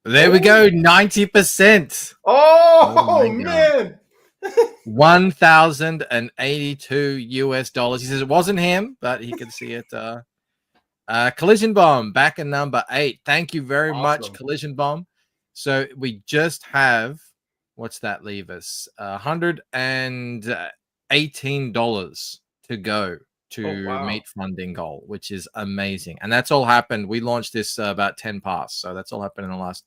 There we go, 90%. Oh man. $1,082. He says it wasn't him, but he could see it. Collision Bomb back in number 8. Thank you very much, Collision Bomb. So we just have, what's that leave us? $118 to go to meet funding goal, which is amazing. And that's all happened. We launched this about 10 past. So that's all happened in the last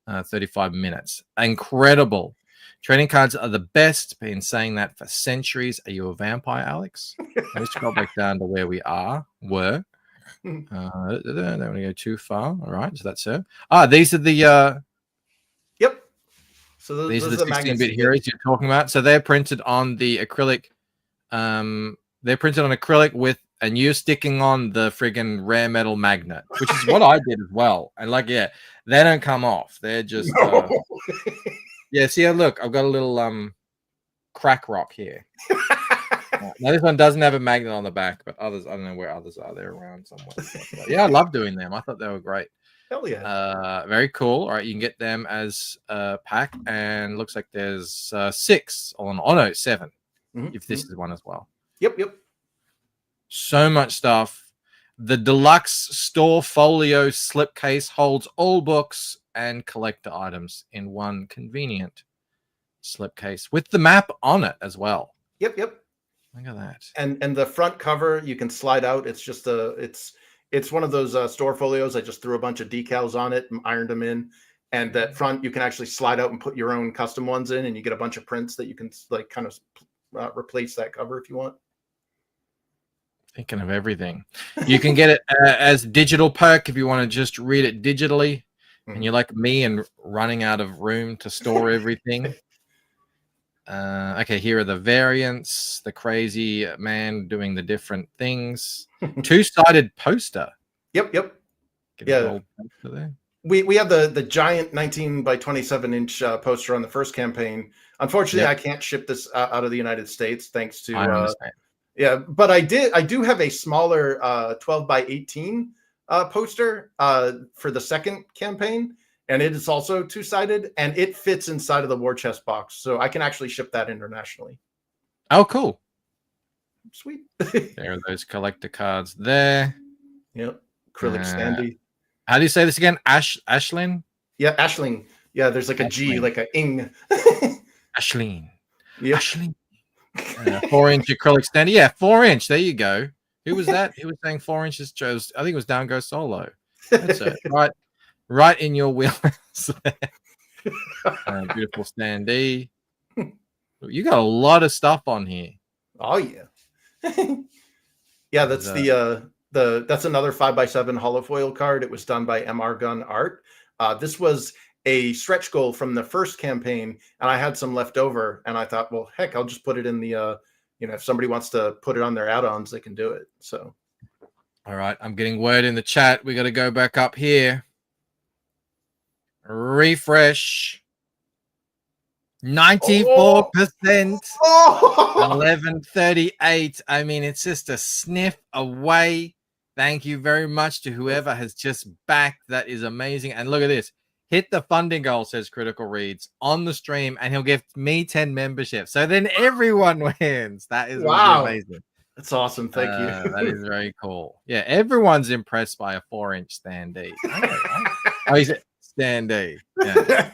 35 minutes. Incredible. Trading cards are the best. Been saying that for centuries. Are you a vampire, Alex? Let me scroll back down to where we were. Don't want to go too far. All right, so that's it. These are the yep. So these are the 16-bit heroes you're talking about. So they're printed on the acrylic. They're printed on acrylic and you're sticking on the friggin' rare metal magnet, which is what I did as well. And like, yeah, they don't come off. They're just yeah. See, look, I've got a little crack rock here. Now this one doesn't have a magnet on the back, but others, I don't know where others are. They're around somewhere. But yeah, I love doing them. I thought they were great. Hell yeah. Very cool. All right, you can get them as a pack, and looks like there's 6 on. Oh no, 7. If this is one as well. Yep. So much stuff. The deluxe store folio slipcase holds all books and collector items in one convenient slipcase with the map on it as well. Yep. Look at that. And the front cover you can slide out. It's just it's one of those store folios. I just threw a bunch of decals on it and ironed them in. And that front you can actually slide out and put your own custom ones in, and you get a bunch of prints that you can like kind of replace that cover if you want. Thinking of everything. You can get it as digital perk if you want to just read it digitally, and you're like me and running out of room to store everything. Okay, here are the variants. The crazy man doing the different things. 2-sided poster. Yep. Get a little poster there. We have the giant 19 by 27 inch poster on the first campaign. Unfortunately, I can't ship this out of the United States thanks to I understand. but I do have a smaller 12 by 18 poster for the second campaign, and it is also 2-sided, and it fits inside of the war chest box, so I can actually ship that internationally. Oh, cool. Sweet. There are those collector cards there. Yep. Acrylic standee. How do you say this again? Ashlyn? Yeah, Ashling. Yeah, there's like a G, like a ing. Ashleen. Yep. Ashleen. 4-inch acrylic standee. Yeah, 4-inch. There you go. Who was that? Who was saying 4 inches? Chose. I think it was Down Go Solo. That's it. Right in your wheelhouse. Beautiful standee. You got a lot of stuff on here. Oh yeah. Yeah, that's that's another 5x7 holofoil card. It was done by MR Gun Art. This was a stretch goal from the first campaign, and I had some left over, and I thought, well, heck, I'll just put it in the if somebody wants to put it on their add-ons, they can do it. So all right, I'm getting word in the chat. We got to go back up here. Refresh. 94%. 1138. I mean, it's just a sniff away. Thank you very much to whoever has just backed. That is amazing. And look at this. Hit the funding goal, says Critical Reads, on the stream, and he'll give me 10 memberships. So then everyone wins. That is wow. Amazing. That's awesome. Thank you. That is very cool. Yeah, everyone's impressed by a 4-inch standee. Oh, he's a standee. Yeah.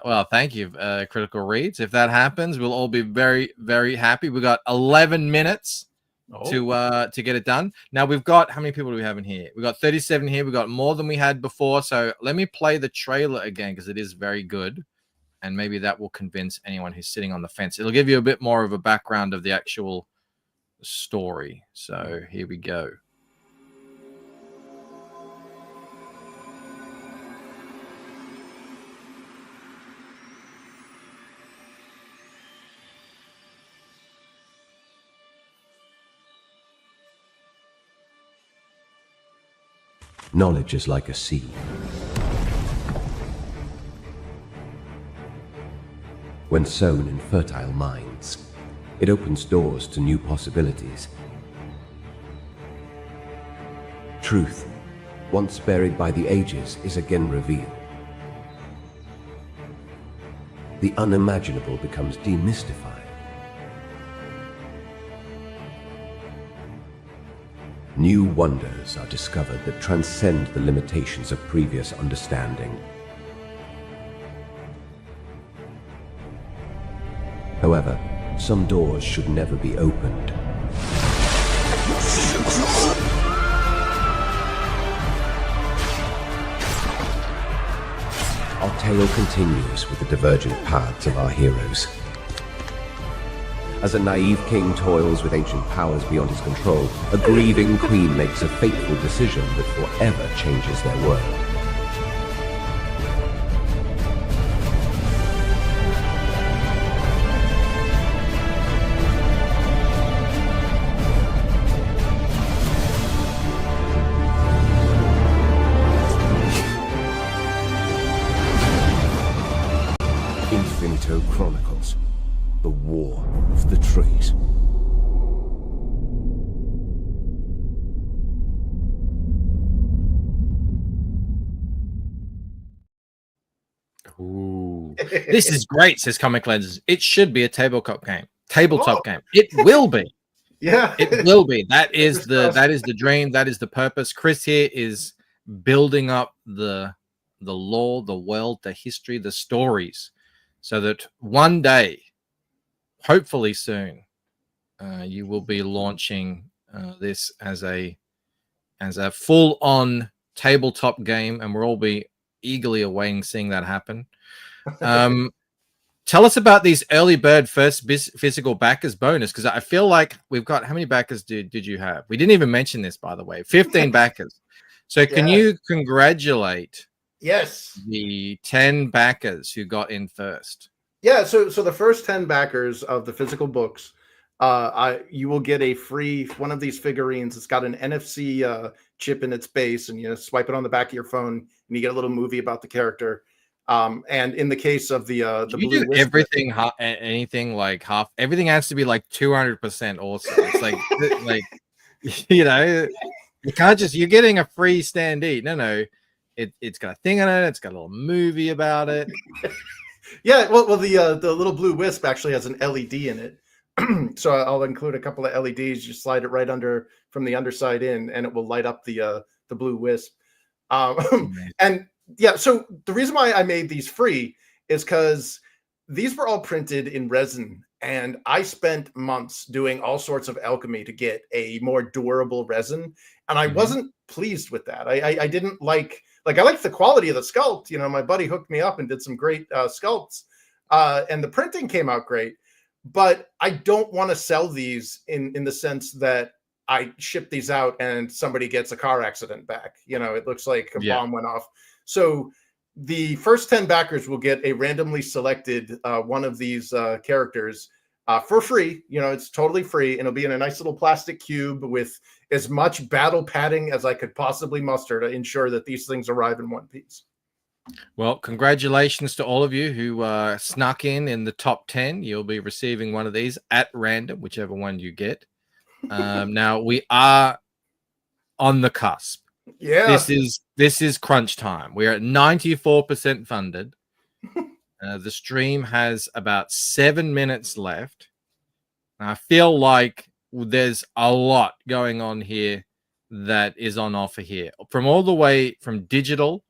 Well, thank you, Critical Reads. If that happens, we'll all be very, very happy. We got 11 minutes to get it done. Now we've got, how many people do we have in here? We got 37 here. We got more than we had before. So let me play the trailer again because it is very good, and maybe that will convince anyone who's sitting on the fence. It'll give you a bit more of a background of the actual story. So here we go. Knowledge is like a seed. When sown in fertile minds, it opens doors to new possibilities. Truth, once buried by the ages, is again revealed. The unimaginable becomes demystified. New wonders are discovered that transcend the limitations of previous understanding. However, some doors should never be opened. Our tale continues with the divergent paths of our heroes. As a naive king toils with ancient powers beyond his control, a grieving queen makes a fateful decision that forever changes their world. Infinitale Chronicles. the War of the Trees. Ooh. This is great, says Comic Lenses. It should be a tabletop game. Tabletop Oh. game. It will be. Yeah, It will be. That is Fingers the dream. That is the purpose. Chris here is building up the lore, the world, the history, the stories, so that one day, hopefully soon, you will be launching this as a full-on tabletop game, and we'll all be eagerly awaiting seeing that happen. Tell us about these early bird first physical backers bonus, because I feel like we've got, how many backers did you have? We didn't even mention this, by the way. 15 backers. So can you congratulate yes, the 10 backers who got in first? yeah. So the first 10 backers of the physical books, you will get a free one of these figurines. It's got an NFC chip in its base, and you swipe it on the back of your phone, and you get a little movie about the character. And in the case of the you blue do Wisp, everything anything like half, everything has to be like 200% also. It's like you can't just, you're getting a free standee. No, it's got a thing on it, it's got a little movie about it. yeah, well the little blue Wisp actually has an LED in it. So I'll include a couple of LEDs. You slide it right under from the underside in, and it will light up the blue Wisp. And yeah, so the reason why I made these free is because these were all printed in resin, and I spent months doing all sorts of alchemy to get a more durable resin, and I wasn't pleased with that. I didn't like I liked the quality of the sculpt. My buddy hooked me up and did some great sculpts, and the printing came out great. But I don't want to sell these in the sense that I ship these out and somebody gets a car accident back. It looks like a bomb went off. So the first 10 backers will get a randomly selected one of these characters for free. It's totally free, and it'll be in a nice little plastic cube with as much battle padding as I could possibly muster to ensure that these things arrive in one piece. Well, congratulations to all of you who snuck in the top 10. You'll be receiving one of these at random, whichever one you get. Now we are on the cusp. Yeah, this is crunch time. We are at 94% funded. The stream has about 7 minutes left. I feel like there's a lot going on here that is on offer here, from all the way from digital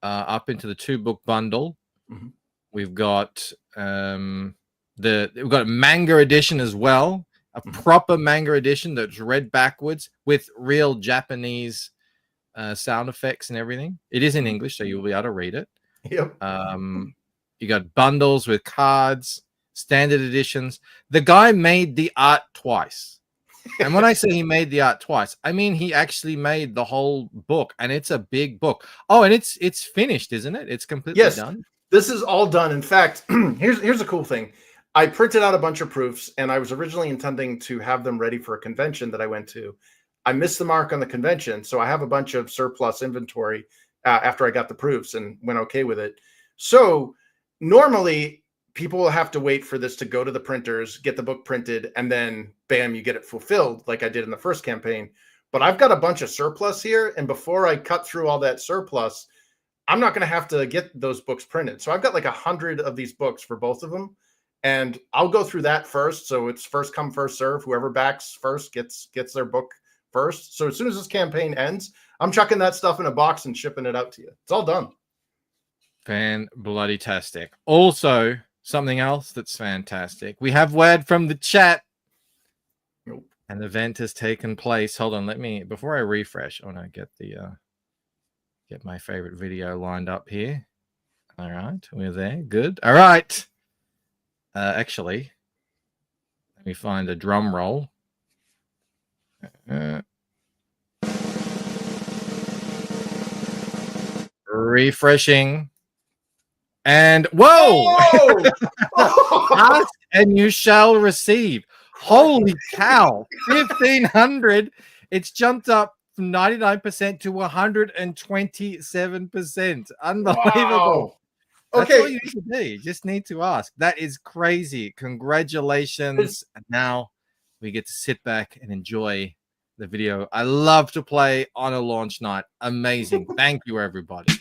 up into the 2-book bundle. We've got we've got a manga edition as well, a proper manga edition that's read backwards with real Japanese sound effects and everything. It is in English, so you'll be able to read it. Yep. You got bundles with cards, standard editions. The guy made the art twice. And when I say he made the art twice, I mean he actually made the whole book, and it's a big book. Oh, and it's finished, isn't it? It's completely done. This is all done. In fact, here's a cool thing. I printed out a bunch of proofs, and I was originally intending to have them ready for a convention that I went to. I missed the mark on the convention, so I have a bunch of surplus inventory after I got the proofs and went okay with it. So normally people will have to wait for this to go to the printers, get the book printed, and then bam, you get it fulfilled like I did in the first campaign. But I've got a bunch of surplus here, and before I cut through all that surplus, I'm not going to have to get those books printed. So I've got like 100 of these books for both of them, and I'll go through that first. So it's first come, first serve. Whoever backs first gets their book first. So as soon as this campaign ends, I'm chucking that stuff in a box and shipping it out to you. It's all done. Fan-bloody-tastic. Also, something else that's fantastic. We have word from the chat. Nope. An event has taken place. Hold on, let me, before I refresh, I want to get my favorite video lined up here. All right, we're there. Good. All right. Actually, let me find a drum roll. Refreshing. And whoa! Ask and you shall receive. Holy cow! 1,500. It's jumped up from 99% to 127%. Unbelievable. Wow. That's Okay. all you need to do. You just need to ask. That is crazy. Congratulations. And now we get to sit back and enjoy the video. I love to play on a launch night. Amazing. Thank you, everybody.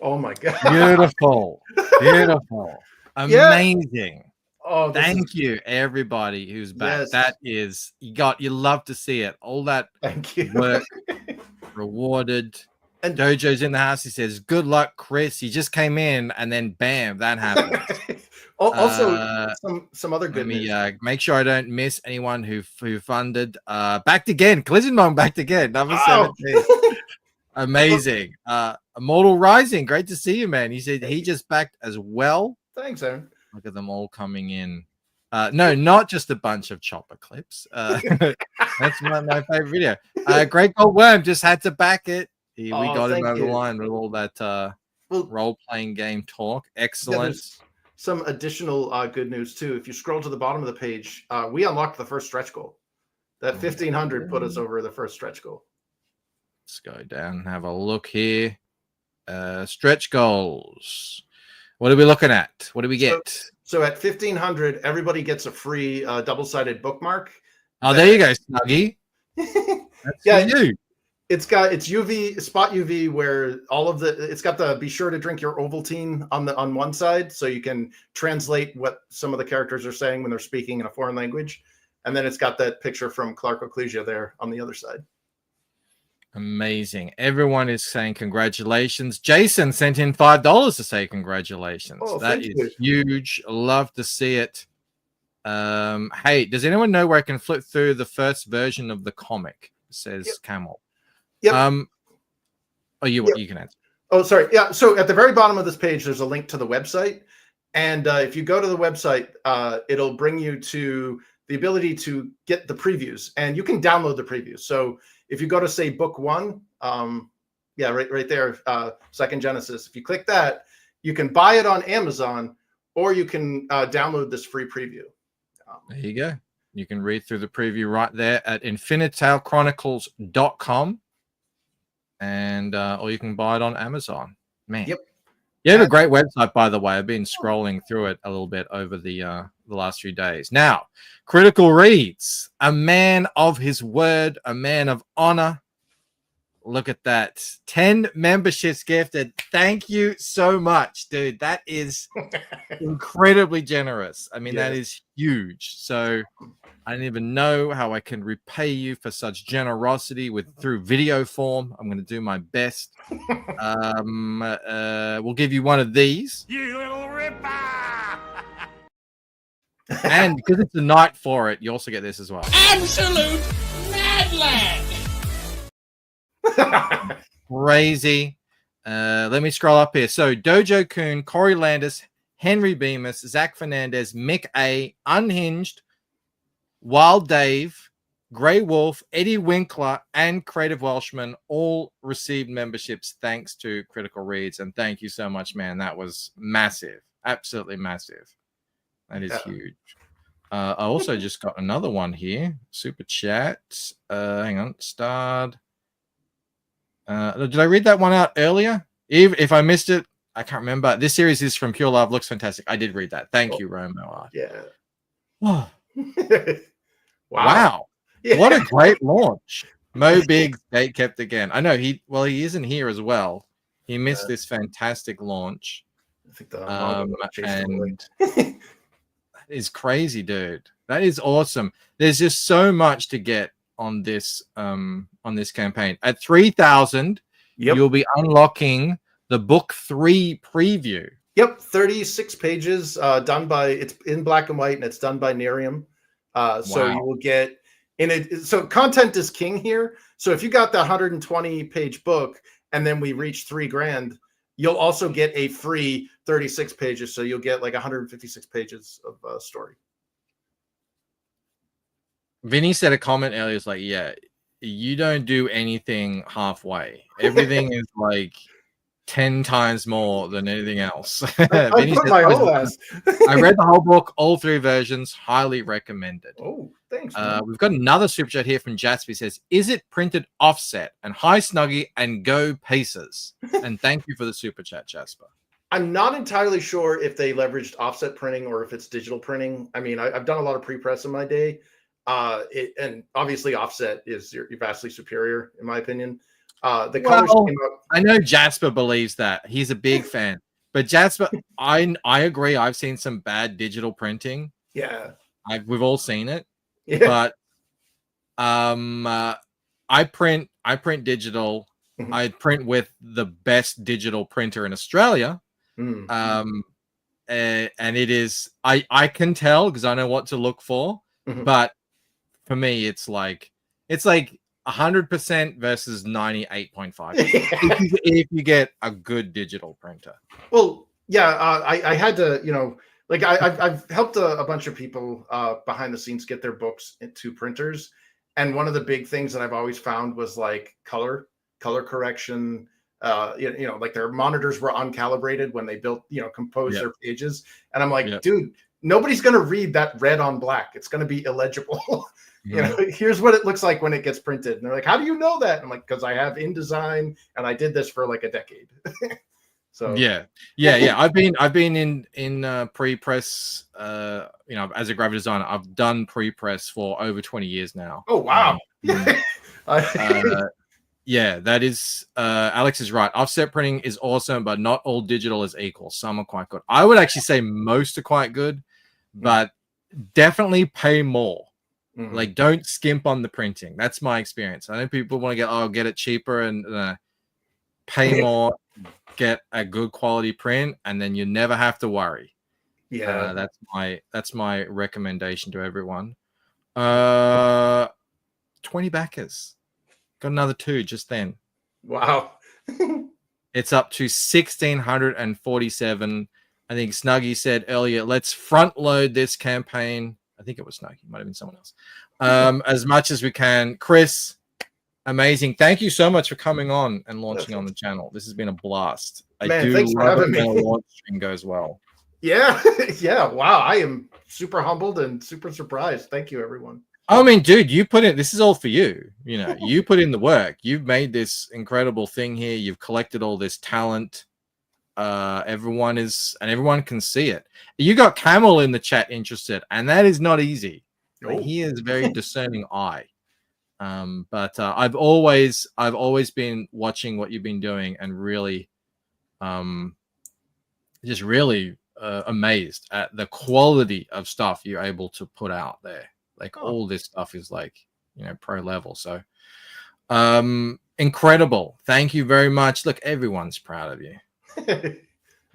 Oh my god. Beautiful. Beautiful. Amazing. Oh, thank you, everybody who's back. Yes. That is, you love to see it. All that Thank you. work rewarded. And Dojo's in the house. He says, "Good luck, Chris." He just came in, and then bam, that happened. Also, some other good Let me news. make sure I don't miss anyone who funded. Backed again. Collision Mom backed again. Number 17. Amazing. Immortal Rising. Great to see you, man. He said he just backed as well. Thanks, Aaron. Look at them all coming in. No, not just a bunch of chopper clips. That's my favorite video. Great Gold Worm just had to back it. We got him over the line with all that role-playing game talk. Excellent. Yeah, some additional good news too. If you scroll to the bottom of the page, we unlocked the first stretch goal. That 1500 put us over the first stretch goal. Let's go down and have a look here. Stretch goals. What are we looking at? What do we get? So at 1500, everybody gets a free double-sided bookmark. Oh, there you go, Snuggy. That's yeah, for you. It's UV spot UV where all of it's got the be sure to drink your Ovaltine on one side so you can translate what some of the characters are saying when they're speaking in a foreign language, and then it's got that picture from Clark Ecclesia there on the other side. Amazing. Everyone is saying congratulations. Jason sent in $5 to say congratulations. Oh, that is huge. Love to see it. Hey, does anyone know where I can flip through the first version of the comic? Says Camel. Yep. You can answer. Oh, sorry. Yeah. So at the very bottom of this page, there's a link to the website. And if you go to the website, it'll bring you to the ability to get the previews, and you can download the previews. So if you go to, say, book 1, right there, Second Genesis, if you click that, you can buy it on Amazon, or you can download this free preview. There you go. You can read through the preview right there at InfinitaleChronicles.com. And or you can buy it on Amazon. Man. Yep. You have a great website, by the way. I've been scrolling through it a little bit over the last few days. Now, Critical Reads, a man of his word, a man of honor. Look at that. 10 memberships gifted. Thank you so much, dude. That is incredibly generous. I mean, that is huge. So I don't even know how I can repay you for such generosity through video form. I'm going to do my best. We'll give you one of these. You little ripper! And because it's the night for it, you also get this as well. Absolute madland! Crazy. Let me scroll up here. So Dojo Kun, Corey Landis, Henry Bemis, Zach Fernandez, Mick A, Unhinged, Wild Dave, Grey Wolf, Eddie Winkler, and Creative Welshman all received memberships thanks to Critical Reads. And thank you so much, man. That was massive. Absolutely massive. That is huge. I also just got another one here. Super chat. Hang on. Starred. Did I read that one out earlier? If I missed it, I can't remember. This series is from Pure Love. Looks fantastic. I did read that. Thank you, Romo. Yeah. Oh. Wow. Yeah. What a great launch. Mo Biggs gate kept again. I know he isn't here as well. He missed this fantastic launch. I think the manga chased him away. And that is crazy, dude. That is awesome. There's just so much to get on this campaign. At 3,000, you'll be unlocking the book 3 preview. Yep, 36 pages, done by, it's in black and white, and it's done by Nerium. So you will get so content is king here. So if you got the 120 page book and then we reach $3,000, you'll also get a free 36 pages. So you'll get like 156 pages of story. Vinny said a comment earlier. It's like, yeah, you don't do anything halfway. Everything is like 10 times more than anything else. Vinny said, I read the whole book, all 3 versions, highly recommended. Oh, thanks. We've got another super chat here from Jasper. He says, is it printed offset? And hi, Snuggie, and go Pacers. And thank you for the super chat, Jasper. I'm not entirely sure if they leveraged offset printing or if it's digital printing. I mean, I've done a lot of pre-press in my day. And obviously offset is you're vastly superior, in my opinion. The colors came out. I know Jasper believes that. He's a big fan. But Jasper, I agree. I've seen some bad digital printing. Yeah. We've all seen it. Yeah. But I print digital. Mm-hmm. I print with the best digital printer in Australia. Mm-hmm. And it is I can tell because I know what to look for. Mm-hmm. But for me, it's like 100% versus 98.5 if you get a good digital printer. Well, yeah, I had to, like I've helped a bunch of people behind the scenes get their books into printers, and one of the big things that I've always found was like color correction. Like their monitors were uncalibrated when they built, composed their pages, and I'm like, dude, nobody's gonna read that red on black. It's gonna be illegible. Here's what it looks like when it gets printed. And they're like, how do you know that? I'm like, because I have InDesign and I did this for like a decade. So yeah. I've been in pre-press. As a graphic designer, I've done pre-press for over 20 years now. Oh wow. Yeah, that is. Alex is right. Offset printing is awesome, but not all digital is equal. Some are quite good. I would actually say most are quite good, but definitely pay more. Mm-hmm. Like, don't skimp on the printing. That's my experience. I know people want to get it cheaper and pay more, get a good quality print, and then you never have to worry. Yeah, that's my recommendation to everyone. 20 backers. Got another 2 just then. Wow. It's up to 1,647. I think Snuggie said earlier, let's front load this campaign. I think it was Snuggie. Might have been someone else. As much as we can. Chris, amazing. Thank you so much for coming on and launching on the channel. This has been a blast. Thanks for having me. Launch stream goes well. Yeah. Yeah. Wow. I am super humbled and super surprised. Thank you, everyone. I mean, dude, you put in, this is all for you. You put in the work. You've made this incredible thing here. You've collected all this talent. Everyone can see it. You got Camel in the chat interested, and that is not easy. He is a very discerning eye. But I've always been watching what you've been doing and really, just really amazed at the quality of stuff you're able to put out there. Like all this stuff is like, pro level. So incredible. Thank you very much. Look, everyone's proud of you. Thanks.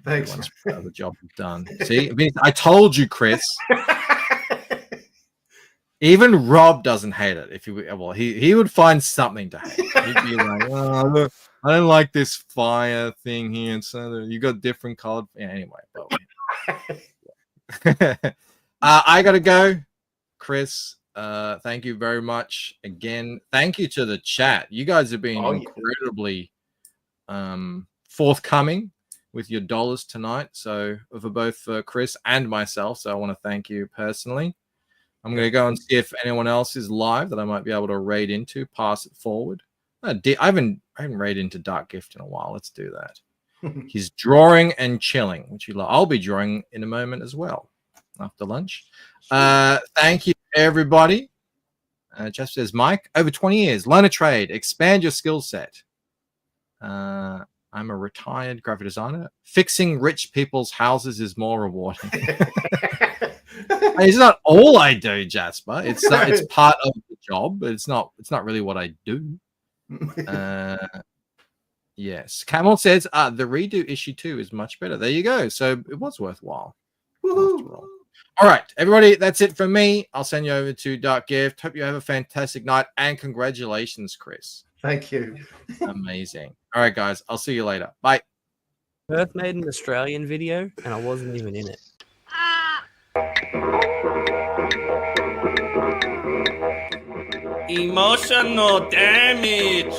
Everyone's proud of the job you've done. See, I told you, Chris. Even Rob doesn't hate it. If he would find something to hate. He'd be like, oh, look, I don't like this fire thing here. And so you got different colored. Yeah, anyway. But, I gotta go. Chris, thank you very much again. Thank you to the chat. You guys have been incredibly forthcoming with your dollars tonight. So for both Chris and myself. So I want to thank you personally. I'm going to go and see if anyone else is live that I might be able to raid into, pass it forward. I haven't raided into Dark Gift in a while. Let's do that. He's drawing and chilling, which I'll be drawing in a moment as well after lunch. Thank you, everybody. Jeff says, Mike, over 20 years, learn a trade, expand your skill set. I'm a retired graphic designer. Fixing rich people's houses is more rewarding. It's not all I do, Jasper. It's part of the job, but it's not really what I do. Yes. Camel says the redo issue 2 is much better. There you go. So it was worthwhile. All right, everybody, that's it from me. I'll send you over to Dark Gift. Hope you have a fantastic night, and congratulations, Chris. Thank you. Amazing. All right, guys, I'll see you later. Bye. Perth made an Australian video, and I wasn't even in it. Emotional damage.